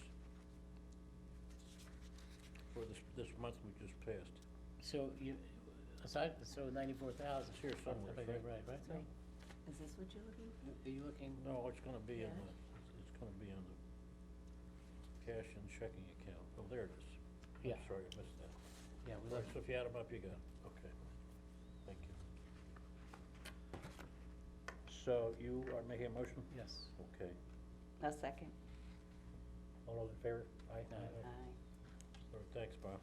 for this month we just passed? So you, aside, so 94,000. It's here somewhere, Okay, right? right, so, Is this what you're looking for? are you looking? No, it's gonna be in Yeah. it's gonna be on the cash and checking account. Oh, there it is. Yeah. I'm sorry, I missed that. Yeah, we Right, looked. so if you add them up, you got it. Okay. Thank you. So you are making a motion? Yes. Okay. A second. All those in favor? Aye. Aye. Aye. All right, thanks, Bob.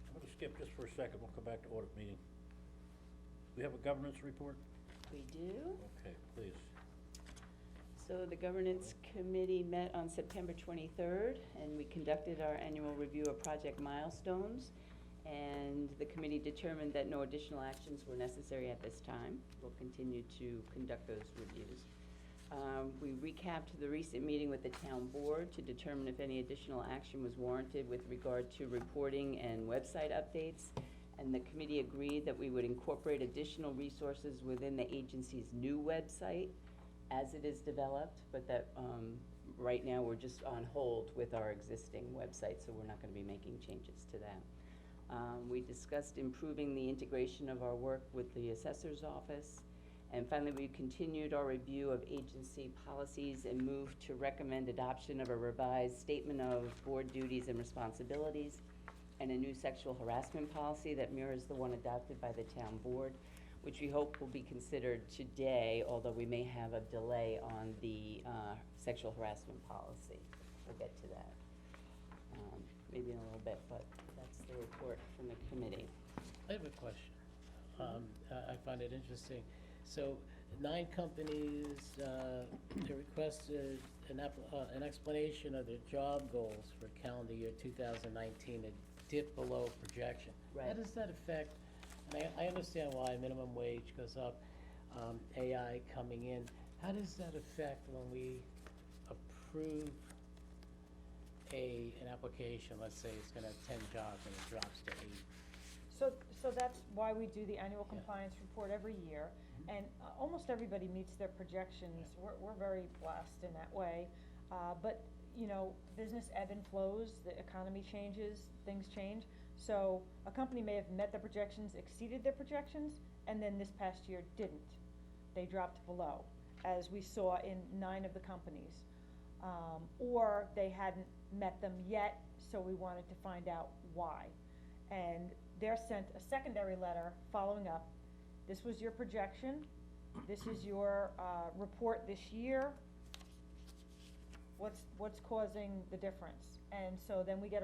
I'm gonna skip just for a second, we'll come back to audit meeting. We have a governance report? We do. Okay, please. So the governance committee met on September 23rd, and we conducted our annual review of project milestones. And the committee determined that no additional actions were necessary at this time. We'll continue to conduct those reviews. We recapped the recent meeting with the town board to determine if any additional action was warranted with regard to reporting and website updates. And the committee agreed that we would incorporate additional resources within the agency's new website as it is developed, but that, right now, we're just on hold with our existing website, so we're not gonna be making changes to that. We discussed improving the integration of our work with the assessor's office. And finally, we continued our review of agency policies and moved to recommend adoption of a revised statement of board duties and responsibilities and a new sexual harassment policy that mirrors the one adopted by the town board, which we hope will be considered today, although we may have a delay on the sexual harassment policy. We'll get to that maybe in a little bit, but that's the report from the committee. I have a question. I find it interesting. So 9 companies, they requested an explanation of their job goals for calendar year 2019, a dip below projection. How Right. does that affect, and I understand why minimum wage goes up, AI coming in. How does that affect when we approve an application, let's say it's gonna have 10 jobs and it drops to 8? So that's why we do the annual Yeah. compliance report every year, and almost everybody meets their projections. We're very blessed in that way, but, you know, business ebb and flows, the economy changes, things change. So a company may have met their projections, exceeded their projections, and then this past year didn't. They dropped below, as we saw in 9 of the companies. Or they hadn't met them yet, so we wanted to find out why. And they're sent a secondary letter following up. This was your projection, this is your, report this year. What's causing the difference? And so then we get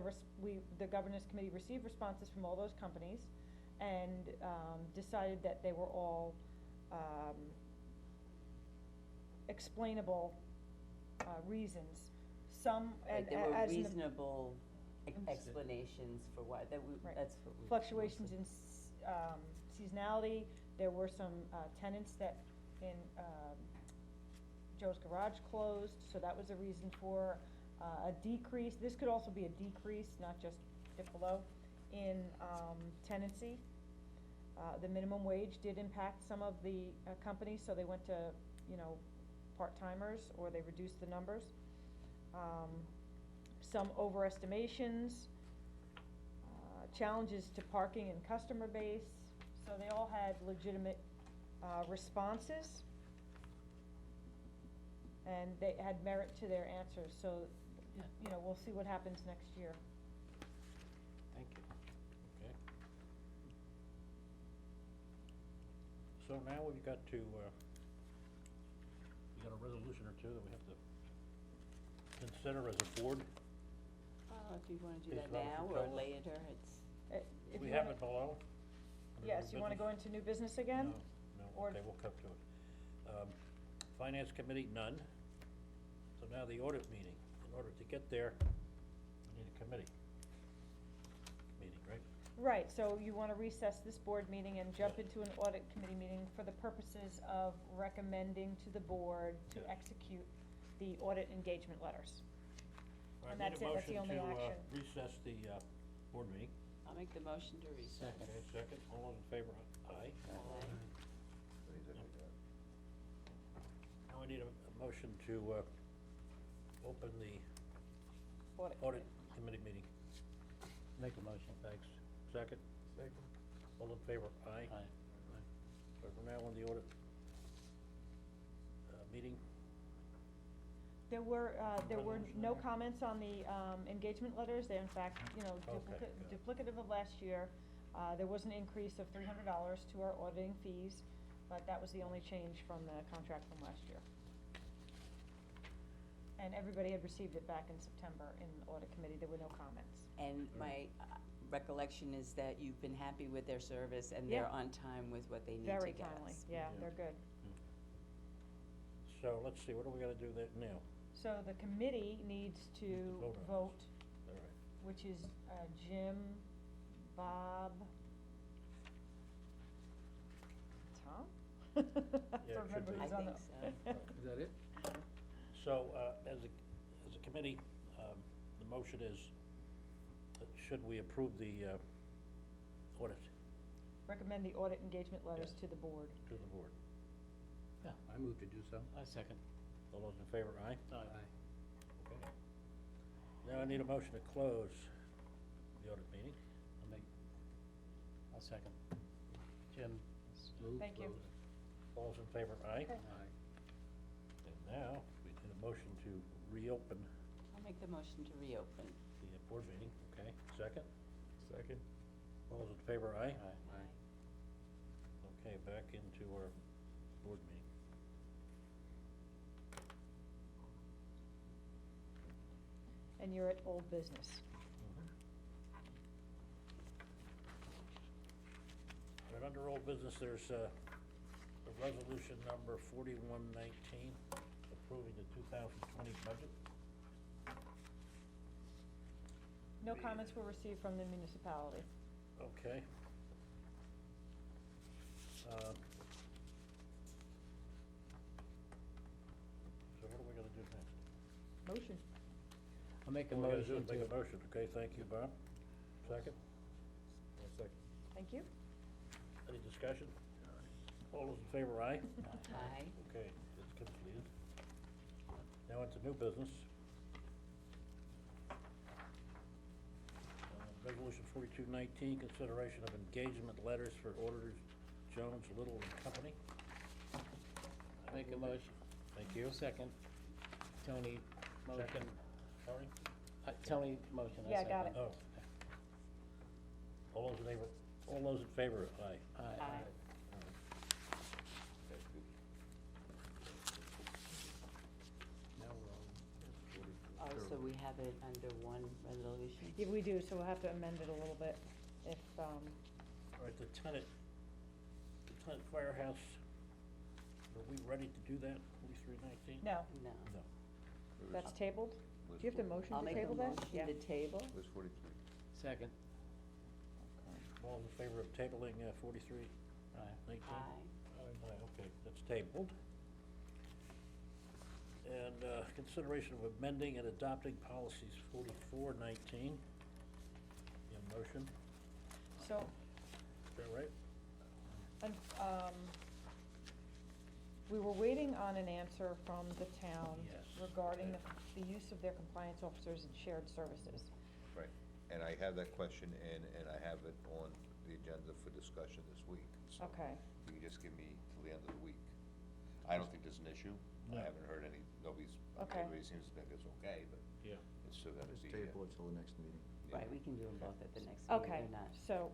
the governance committee received responses from all those companies and, decided that they were all, explainable, reasons. Some, and Right, there were as in the reasonable explanations for why, Right. that's what we. fluctuations in seasonality. There were some tenants that in Joe's Garage closed, so that was a reason for a decrease. This could also be a decrease, not just dip below, in tenancy. The minimum wage did impact some of the companies, so they went to, part-timers, or they reduced the numbers. Some overestimations, challenges to parking and customer base, so they all had legitimate, responses. And they had merit to their answers, so, we'll see what happens next year. Thank you. Okay. So now we've got to, we got a resolution or two that we have to consider as a board. If you wanna do Is that that now what or you're telling us? later, it's, If We you have wanna- it below? under Yes, new you wanna business? go into new business again? No, Or- okay, we'll come to it. Finance committee, none. So now the audit meeting. In order to get there, we need a committee meeting, right? Right, so you wanna recess this board meeting and jump into an audit committee meeting for the purposes of recommending to the board to Yes. execute the audit engagement letters. All right, And need a that's it, that's the only motion to, action. recess the, board meeting. I'll make the motion to recess. Okay, second, all those in favor, aye. Now I need a motion to, open the audit committee meeting. Make a motion. Thanks. Second? Second. All in favor, aye. Aye. So we're now on the audit, meeting. There were no comments on the, engagement letters, they're in fact, Okay, duplicative of last year. There was an increase of $300 to our auditing fees, but that was the only change from the contract from last year. And everybody had received it back in September in the audit committee, there were no comments. And my recollection is that you've been happy with their service and they're Yeah. on time with what they need to get us. Very timely, yeah, they're good. So let's see, what do we gotta do that now? So the committee needs to vote on vote, All right. which is Jim, Bob, Tom? I have to Yeah, it should remember be. who's I on think the- so. Is that it? So, as a committee, the motion is, should we approve the, audit Recommend the audit engagement letters Yes. to the board. to the board? Yeah, I move to do so. I second. All those in favor, aye? Aye. Okay. Now I need a motion to close the audit meeting. I'll second. Jim? Move. Thank you. All those in favor, aye? Okay. Aye. And now, we need a motion to reopen I'll make the motion to reopen. the board meeting, okay? Second? Second. All those in favor, aye? Aye. Okay, back into our board meeting. And you're at old business. And under old business, there's, the resolution number 4119, approving the 2020 budget. No comments were received from the municipality. Okay. So what are we gonna do next? Motion. I'll make a All we gotta do motion is make a to, motion, okay, thank you, Bob. Second, Thank you. any discussion? All those in favor, aye? Aye. Okay, it's completed. Now into new business. Resolution 4219, consideration of engagement letters for auditors Jones, Little and Company. Make a motion. Thank you. Second. Tony, motion. Second, sorry? Tony, motion, I Yeah, second. got it. Oh. All those in favor, aye. Aye. now we're on. Oh, so we have have it under one resolution? Yeah, we do, so we'll have to amend it a little bit if, All right, the tenant firehouse, are we ready to do that, 4319? no, No. No. that's tabled? Do you have to motion I'll to make a table that? motion Yeah. to table. Where's 43? Second. All in favor of tabling 4319? Aye. Aye, okay, that's tabled. And consideration of amending and adopting policies 4419. Your motion, So, is that right? we were waiting on an answer from the town Yes. regarding the use of their compliance officers and shared services. Right, and I have that question and I have it on the agenda for discussion this week. So Okay. you can just give me till the end of the week. I don't think there's an issue. No. I haven't heard any, Okay. everybody seems to think it's okay, but Yeah. it's still gotta Just be. table it till the next meeting. Yeah. Right, we can do them both at the next meeting Okay, or not. so,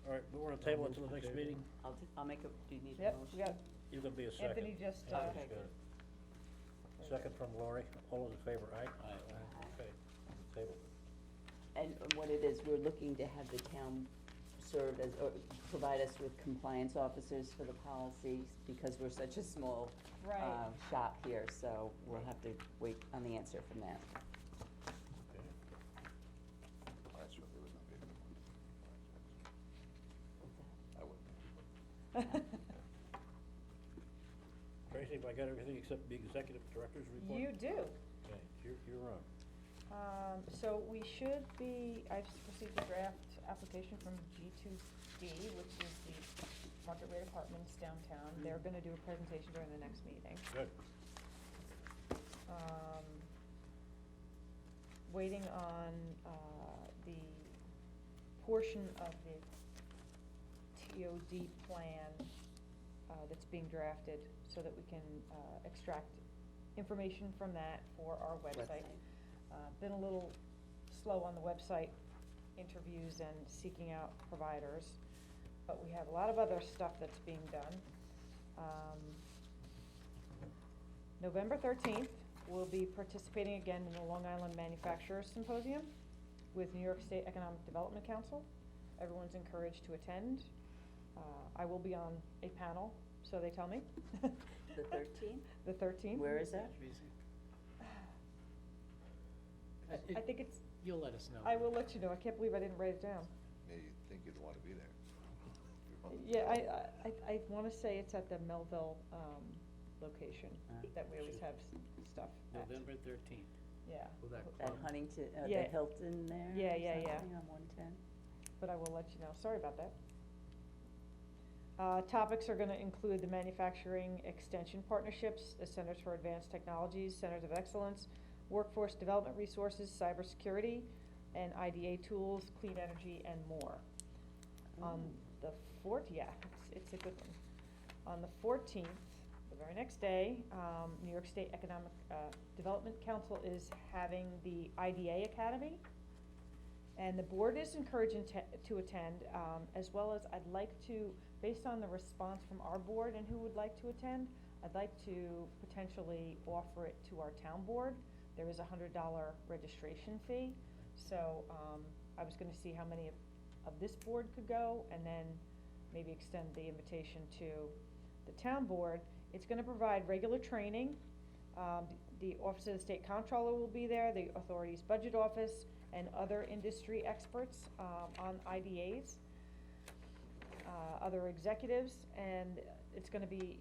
All right, we want to table it to the next meeting? I'll make a, do you need a yep, motion? we got, You're going to be a second. Anthony just, Anthony's Okay. got it. Second from Lori, all those in favor, aye? Okay, table. And what it is, we're looking to have the town serve as, or provide us with compliance officers for the policies, because we're such a small, Right. shop here, so we'll have to wait on the answer from that. Okay. I certainly would not be able to. I wouldn't. Tracy, have I got everything except the executive director's report? you do. Okay, you're on. So we should be, I've received a draft application from G2D, which is the market rate apartments downtown. They're gonna do a presentation during the next meeting. Good. Waiting on, the portion of the TOD plan, that's being drafted, so that we can, extract information from that for our website. Been a little slow on the website interviews and seeking out providers, but we have a lot of other stuff that's being done. November 13th, we'll be participating again in the Long Island Manufacturers Symposium with New York State Economic Development Council. Everyone's encouraged to attend. I will be on a panel, so they tell me. The 13th? The 13th. Where is that? I think it's, You'll let us know. I will let you know. I can't believe I didn't write it down. Yeah, you'd think you'd wanna be there. Yeah, I wanna say it's at the Melville, location, Ah. that we always have stuff at. November 13th. Yeah, Will that At club, Huntington, the Yeah. Hilton there? Yeah, or yeah, yeah. something on 110? but I will let you know. Sorry about that. Topics are gonna include the manufacturing extension partnerships, the Centers for Advanced Technologies, Centers of Excellence, workforce development resources, cybersecurity, and IDA tools, clean energy, and more. On the it's a good one. On the 14th, the very next day, New York State Economic Development Council is having the IDA Academy. And the board is encouraged to attend, as well as I'd like to, based on the response from our board and who would like to attend, I'd like to potentially offer it to our town board. There is a $100 registration fee, so, I was gonna see how many of this board could go, and then maybe extend the invitation to the town board. It's gonna provide regular training. The Office of the State Comptroller will be there, the authority's budget office, and other industry experts, on IDAs, other executives, and it's gonna be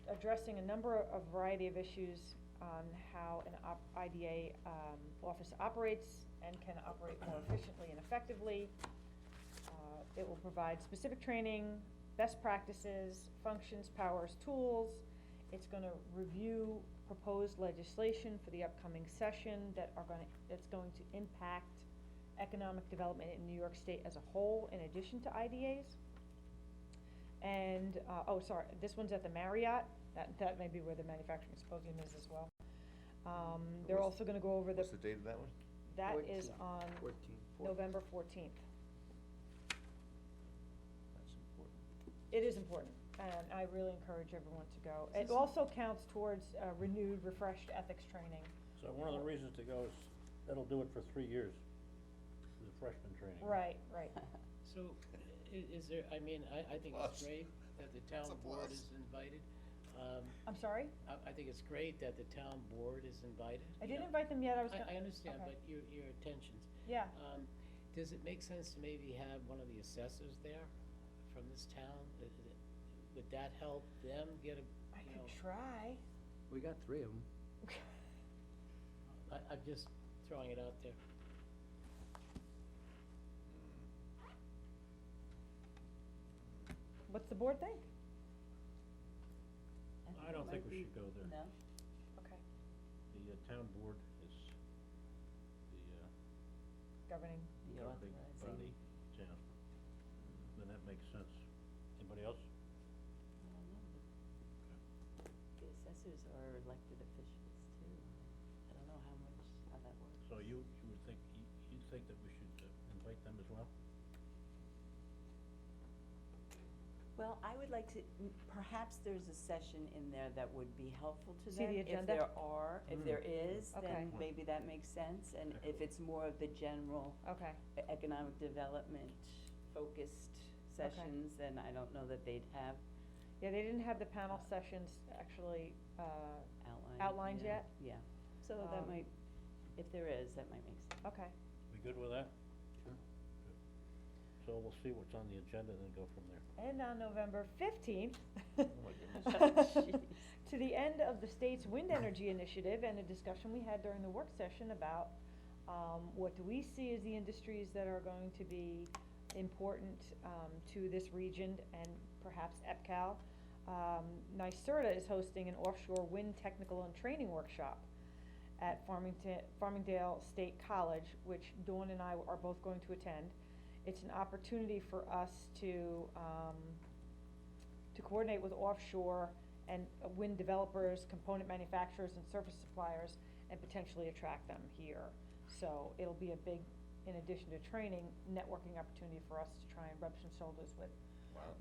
addressing a variety of issues on how an IDA, office operates and can operate more efficiently and effectively. It will provide specific training, best practices, functions, powers, tools. It's gonna review proposed legislation for the upcoming session that's going to impact economic development in New York State as a whole, in addition to IDAs. And, this one's at the Marriott, that may be where the manufacturing symposium is as well. They're What's- also gonna go over What's the date of that one? that is 14th. on 14th? November 14th. That's important. It is important, and I really encourage everyone to go. It Is this- also counts towards renewed, refreshed ethics training. So one of the reasons to go is That'll do it for 3 years, the freshman training. Right, right. So, is there, I mean, I think it's Plus. great that the town It's a board plus. is invited. I'm sorry? I think it's great that the town board is invited. I you didn't know. invite them yet, I was I understand, okay. but your intentions. Yeah, Does it make sense to maybe have one of the assessors there from this town? Would that help them get a, I you could know? try. We got 3 of them. I'm just throwing it out there. What's the board think? I don't think we should go there. No? Okay, The town board is the governing. The governing authorizing. body, yeah. Then that makes sense. Anybody else? I don't know. The assessors are elected officials too. I don't know how that works. So you would think, you think that we should invite them as well? Well, I would like to, perhaps there's a session in there that would be helpful to See them. the agenda? If there is, Okay. then maybe that makes sense. And if it's more of the general Okay, economic development focused sessions, then I don't know that they'd have yeah, they didn't have the panel sessions actually, outlined. Outlined yeah, yet? Yeah, so that Um, might, if there is, that might make sense. okay. We good with that? Sure. So we'll see what's on the agenda and then go from there. And on November 15th, Oh Jeez. to the end of the state's wind energy initiative and a discussion we had during the work session about what do we see as the industries that are going to be important to this region and perhaps EPCAL. NYSERDA is hosting an offshore wind technical and training workshop at Farmingdale State College, which Dawn and I are both going to attend. It's an opportunity for us to coordinate with offshore and wind developers, component manufacturers, and service suppliers, and potentially attract them here. So it'll be a big, in addition to training, networking opportunity for us to try and rub some shoulders with,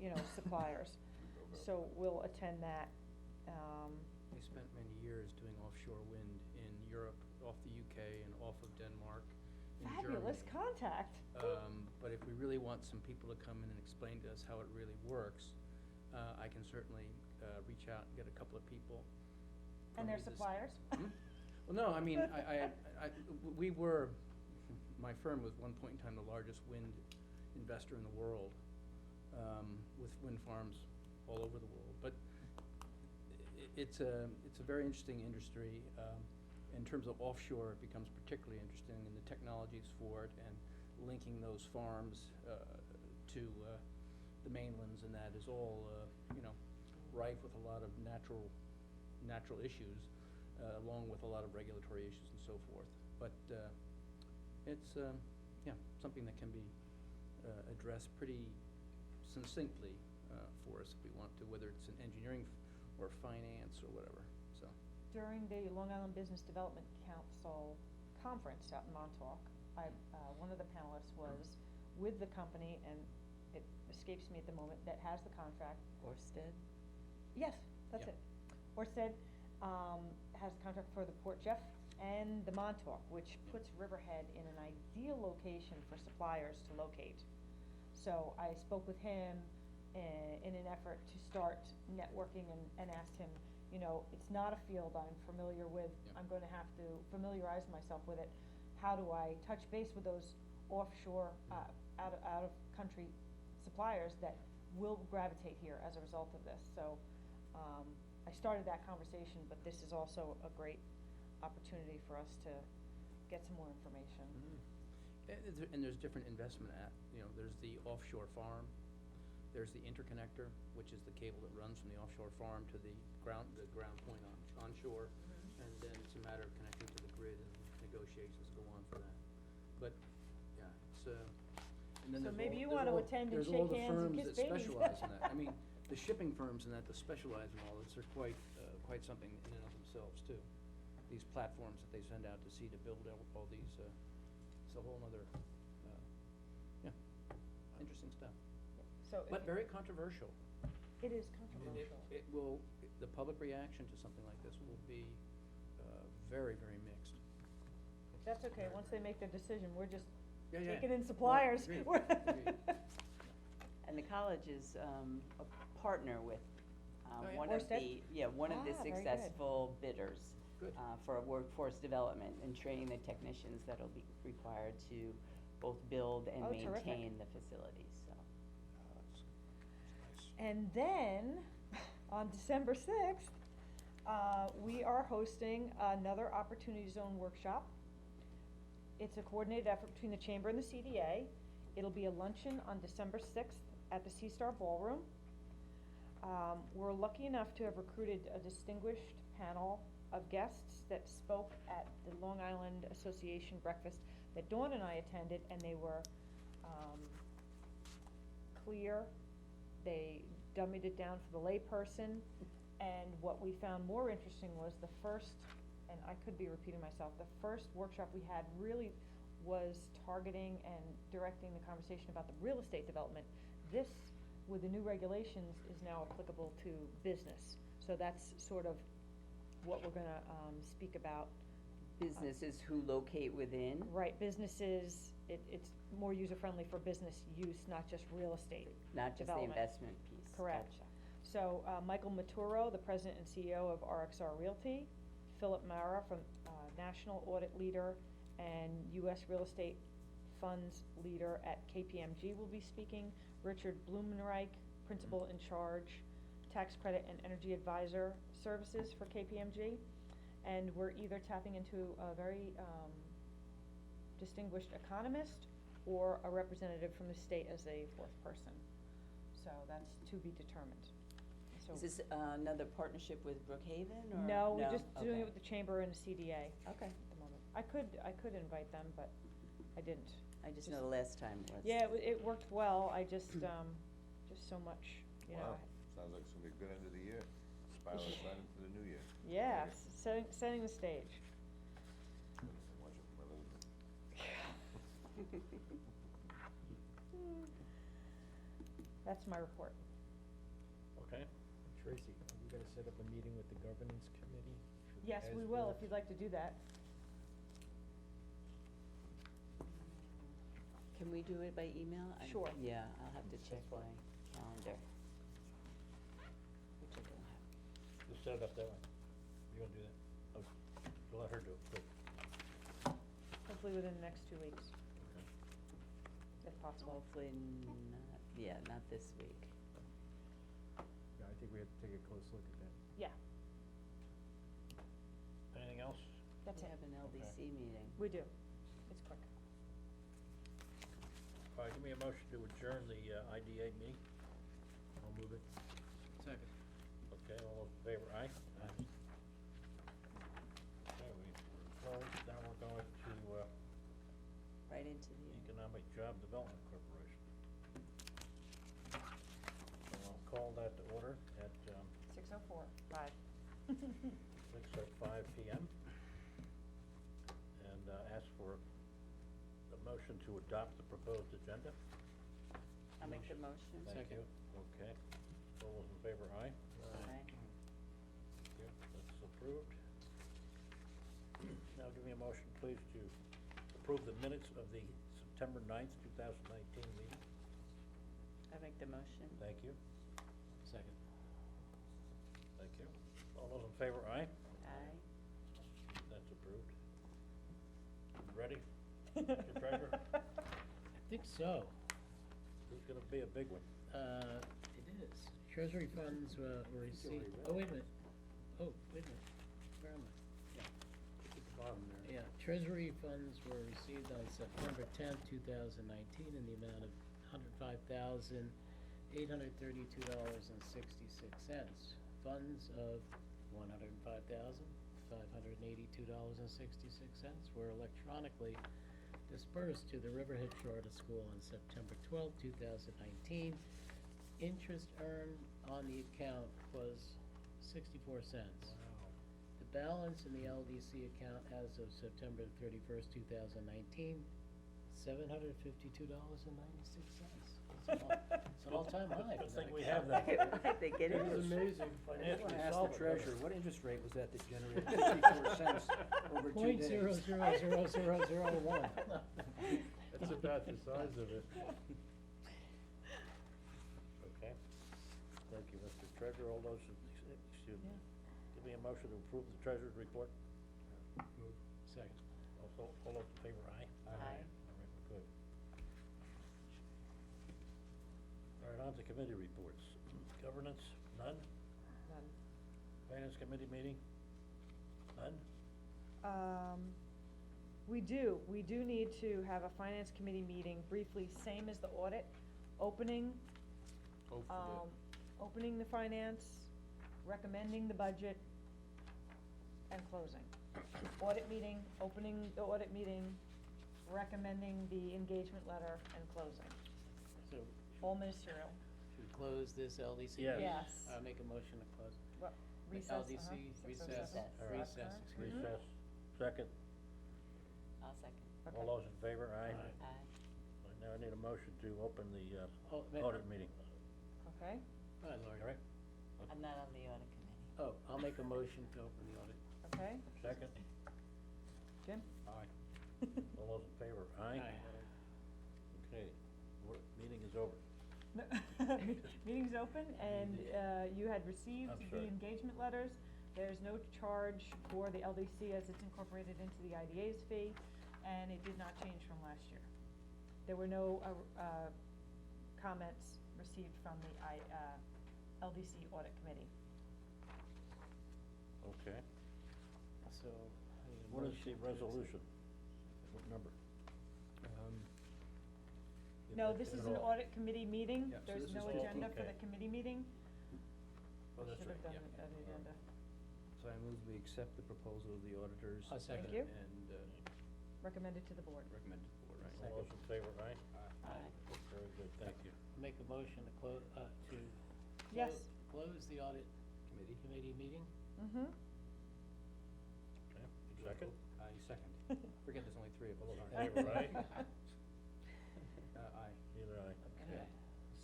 you know, suppliers. So we'll attend that. We spent many years doing offshore wind in Europe, off the UK and off of Denmark, in Germany. Fabulous contact. But if we really want some people to come in and explain to us how it really works, I can certainly reach out and get a couple of people. for And me their to s- suppliers? Well, no, I mean, we were, my firm was one point in time the largest wind investor in the world, with wind farms all over the world. But it's a very interesting industry. In terms of offshore, it becomes particularly interesting, and the technologies for it, and linking those farms to the mainlands, and that is all, rife with a lot of natural issues, along with a lot of regulatory issues and so forth. But it's, something that can be addressed pretty succinctly for us if we want to, whether it's in engineering or finance or whatever, so. During the Long Island Business Development Council conference out in Montauk, one of the panelists was with the company, and it escapes me at the moment, that has the contract. Orsted? Yes, that's Yeah. it. Orsted, has the contract for the Port Jeff and the Montauk, which puts Riverhead in an ideal location for suppliers to locate. So I spoke with him in an effort to start networking and asked him, you know, it's not a field I'm familiar with. Yeah. I'm gonna have to familiarize myself with it. How do I touch base with those offshore, out of country suppliers that will gravitate here as a result of this? So, I started that conversation, but this is also a great opportunity for us to get some more information. And there's different investment there's the offshore farm, there's the interconnector, which is the cable that runs from the offshore farm to the ground point onshore. And then it's a matter of connecting to the grid, and negotiations go on for that. But, yeah, it's, and then So there's maybe all- you there's wanna all- attend and there's all shake the hands and firms kiss that babies. specialize in that. I mean, the shipping firms and that specialize in all this are quite something in and of themselves too. These platforms that they send out to sea to build all these, it's a whole nother, interesting stuff. So if But you- very controversial. It is controversial. It will, the public reaction to something like this will be very, very mixed. That's okay, once they make their decision, we're just Yeah, yeah. taking in suppliers. agreed, We're- agreed. And the college is, a partner with, Oh, yeah. one of Orsted? one of the Ah, very good. successful bidders. Good. For workforce development and training the technicians that'll be required to both build and Oh, terrific. maintain the facilities, so. And then, on December sixth, we are hosting another Opportunity Zone workshop. It's a coordinated effort between the Chamber and the CDA. It'll be a luncheon on December sixth at the Sea Star Ballroom. We're lucky enough to have recruited a distinguished panel of guests that spoke at the Long Island Association breakfast that Dawn and I attended, and they were, clear. They dummied it down for the layperson, and what we found more interesting was the first, and I could be repeating myself, the first workshop we had really was targeting and directing the conversation about the real estate development. This, with the new regulations, is now applicable to business, so that's sort of what we're gonna, speak about. Businesses who locate within. Right, businesses, it's more user-friendly for business use, not just real estate. Not just the development. investment piece. Correct. Gotcha. So, Michael Maturo, the president and CEO of RXR Realty, Philip Mara from, National Audit Leader and US Real Estate Funds Leader at KPMG will be speaking, Richard Blumenreich, Principal in Charge, Tax Credit and Energy Advisor Services for KPMG. And we're either tapping into a very, distinguished economist or a representative from the state as a fourth person. So that's to be determined. So Is this another partnership with Brookhaven, or? no, we're just doing Okay. it with the chamber and the CDA Okay, at the moment. I could invite them, but I didn't. I just know the last time was. Yeah, it worked well, I just so much, you know. Wow, sounds like it's gonna be a good end of the year, spiraling right into the new year. Yeah, setting the stage. Watch it from my little bit. That's my report. Okay, Tracy, are we gonna set up a meeting with the governance committee? for Yes, we as will, built? if you'd like to do that. Can we do it by email? Sure. Yeah, I'll have to check my fine. calendar. Which I don't have. just set it up that way. You gonna do that? Okay, so let her do it, good. Hopefully within the next 2 weeks, if possible. Hopefully not this week. Yeah, I think we have to take a close look at that. Yeah, Anything else? that's We it. have an LDC meeting. We do. It's quick. All right, give me a motion to adjourn the IDA meeting. I'll move it. Second. Okay, all those in favor, aye? Okay, we're closed, now we're going to Right into the. Economic Job Development Corporation. So I'll call that to order at 6:04, 5. 6:05 PM. And ask for a motion to adopt the proposed agenda. I'll make the motion. Thank you. Okay. All those in favor, aye? Aye. Thank you. That's approved. Now give me a motion, please, to approve the minutes of the September 9th, 2019 meeting. I make the motion. Thank you. Second. Thank you. All those in favor, aye? Aye. That's approved. Ready, Mr. Treasurer? I think so. It's gonna be a big one. It is. Treasury funds were received, oh, wait a minute. Oh, wait a minute. Where am I? At the bottom there. Yeah, treasury funds were received on September 10th, 2019 in the amount of $105,832.66. Funds of $105,582.66 were electronically dispersed to the Riverhead Charter School on September 12th, 2019. Interest earned on the account was 64 cents. The balance in the LDC account as of September 31st, 2019, $752.96. It's an all-time high. Good for thing that we account. have that. I think it It is. is amazing. Financially Ask the solvent, treasurer, what interest rate was that generated 54 cents over 2 Point days? 0.000001. That's about the size of it. Okay. Thank you, Mr. Treasurer. All those, excuse me. Give me a motion to approve the treasurer's report. Second. Also, all those in favor, aye? Aye. All right, good. All right, on to committee reports. Governance, none? None. Finance committee meeting? None? We do need to have a finance committee meeting briefly, same as the audit, opening, opening the finance, recommending the budget, and closing. Audit meeting, opening the audit meeting, recommending the engagement letter, and closing. So, All ministerial. should we close this LDC? Yes. Yes. I'll make a motion to close. What, The recess? LDC, recess, Recess. All right. recess, excuse me. Recess. Second. I'll second. All those in favor, aye? Aye. Aye. All right, now I need a motion to open the Oh, audit meeting. Okay, Go ahead, Lori. All right? I'm not on the audit committee. Oh, I'll make a motion to open the audit. okay, Second. Jim? Aye. All those in favor, aye? Okay, meeting is over. Meeting's open, and you had received I'm the sorry. engagement letters. There's no charge for the LDC as it's incorporated into the IDA's fee, and it did not change from last year. There were no comments received from the LDC Audit Committee. Okay. So, I need a What is motion the to accept. resolution? What number? No, this is an audit committee meeting. Yeah, so There's this no is all- agenda for okay. the committee meeting. Oh, that's Should have right, done yeah. an agenda. So I move we accept the proposal of the auditors. I'll second. you. And Recommended to the board. recommend to the board, right? All those in favor, aye? Aye. Very good, thank you. Make a motion to to Yes. close the audit committee meeting? Mm-hmm. Okay, second? You second. Forget there's only 3 of All us. those in favor, aye? Aye. Either aye. Okay.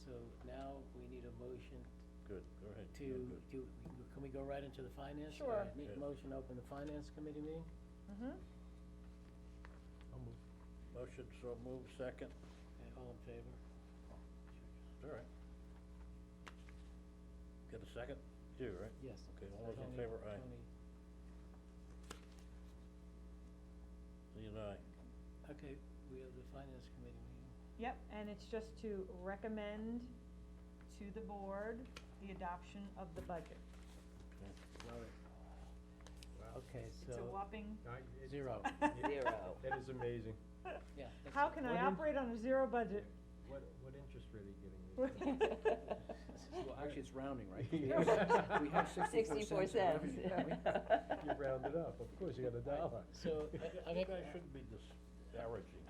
So now we need a motion Good, go ahead. to, You're good. can we go right into the finance? Sure. I need a Yeah. motion to open the finance committee meeting? Mm-hmm. Motion so moved, second. Okay, all in favor? All right. Get a second? Do, right? Yes. Okay, all those in Tony- favor, aye. Tony. Lee and I. Okay, we have the finance committee meeting. Yep, and it's just to recommend to the board the adoption of the budget. Okay, It's so. a whopping, Zero. Zero. That is amazing. Yeah. that's how it. can I operate on a zero budget? What interest rate are you getting? Well, actually, it's rounding, right? Yeah. We have 64 cents. in revenue. You round it up, of course, you got a dollar. So, I You make, guys shouldn't be disparaging.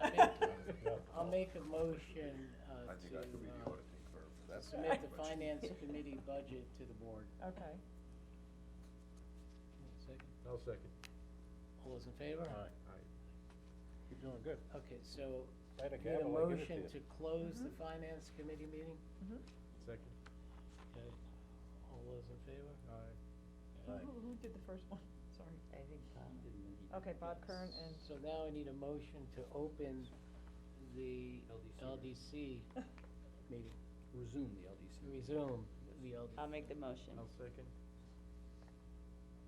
I'll make a motion, I think I could be the auditing firm for that. submit the finance committee budget to the board. Okay. Second. I'll second. All those in favor? Aye. You're doing good. Okay, so, Light a need a gavel, I'll give it to motion you. to close the Mhm. finance committee meeting? Mm-hmm. Second. Okay, all those in favor? Aye. Aye. Who did the first one? Sorry. I think Okay, Bob Kern and, So now I need a motion to open the LDC. LDC meeting, Resume the LDC. resume the LDC. I'll make the motion. I'll second.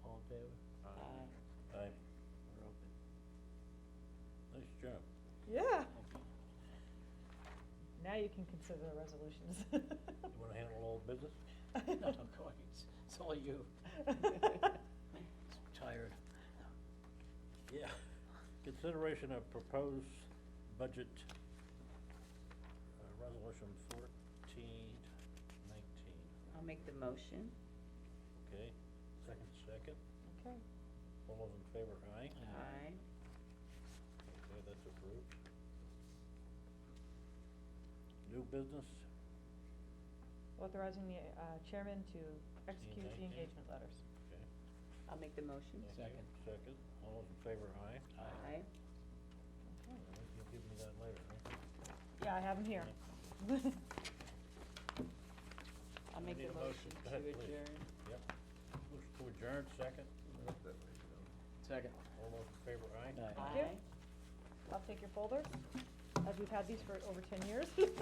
All in favor? Aye. Aye. We're open. Nice job. yeah, Okay. now you can consider the resolutions. You wanna handle old business? No, go ahead. It's all you. Tired. Yeah. Consideration of proposed budget, resolution 1419. I'll make the motion. Okay, second. Okay. All those in favor, aye? Aye. Okay, that's approved. New business, Authorizing the chairman to execute the 19. engagement letters. okay. I'll make the motion. Thank you. Second, all those in favor, aye? Aye. All right, you'll give me that later, right? Yeah, I have them here. I'll make need a a motion. motion Go to ahead, please. adjourn. Yep. Motion to adjourn, second. Second. All those in favor, aye? Aye. Thank you. Aye. I'll take your folders, as we've had these for over 10 years. I think I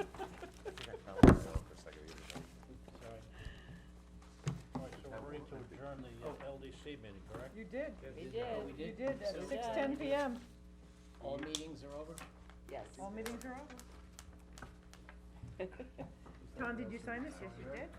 found my office, I gotta get it out. Sorry. All right, so we're ready to adjourn the LDC meeting, correct? You did. We Oh, did. we You did? did, at So- 6:10 PM. All meetings are over? Yes. All meetings are over. Tom, did you sign this? Yes, you did.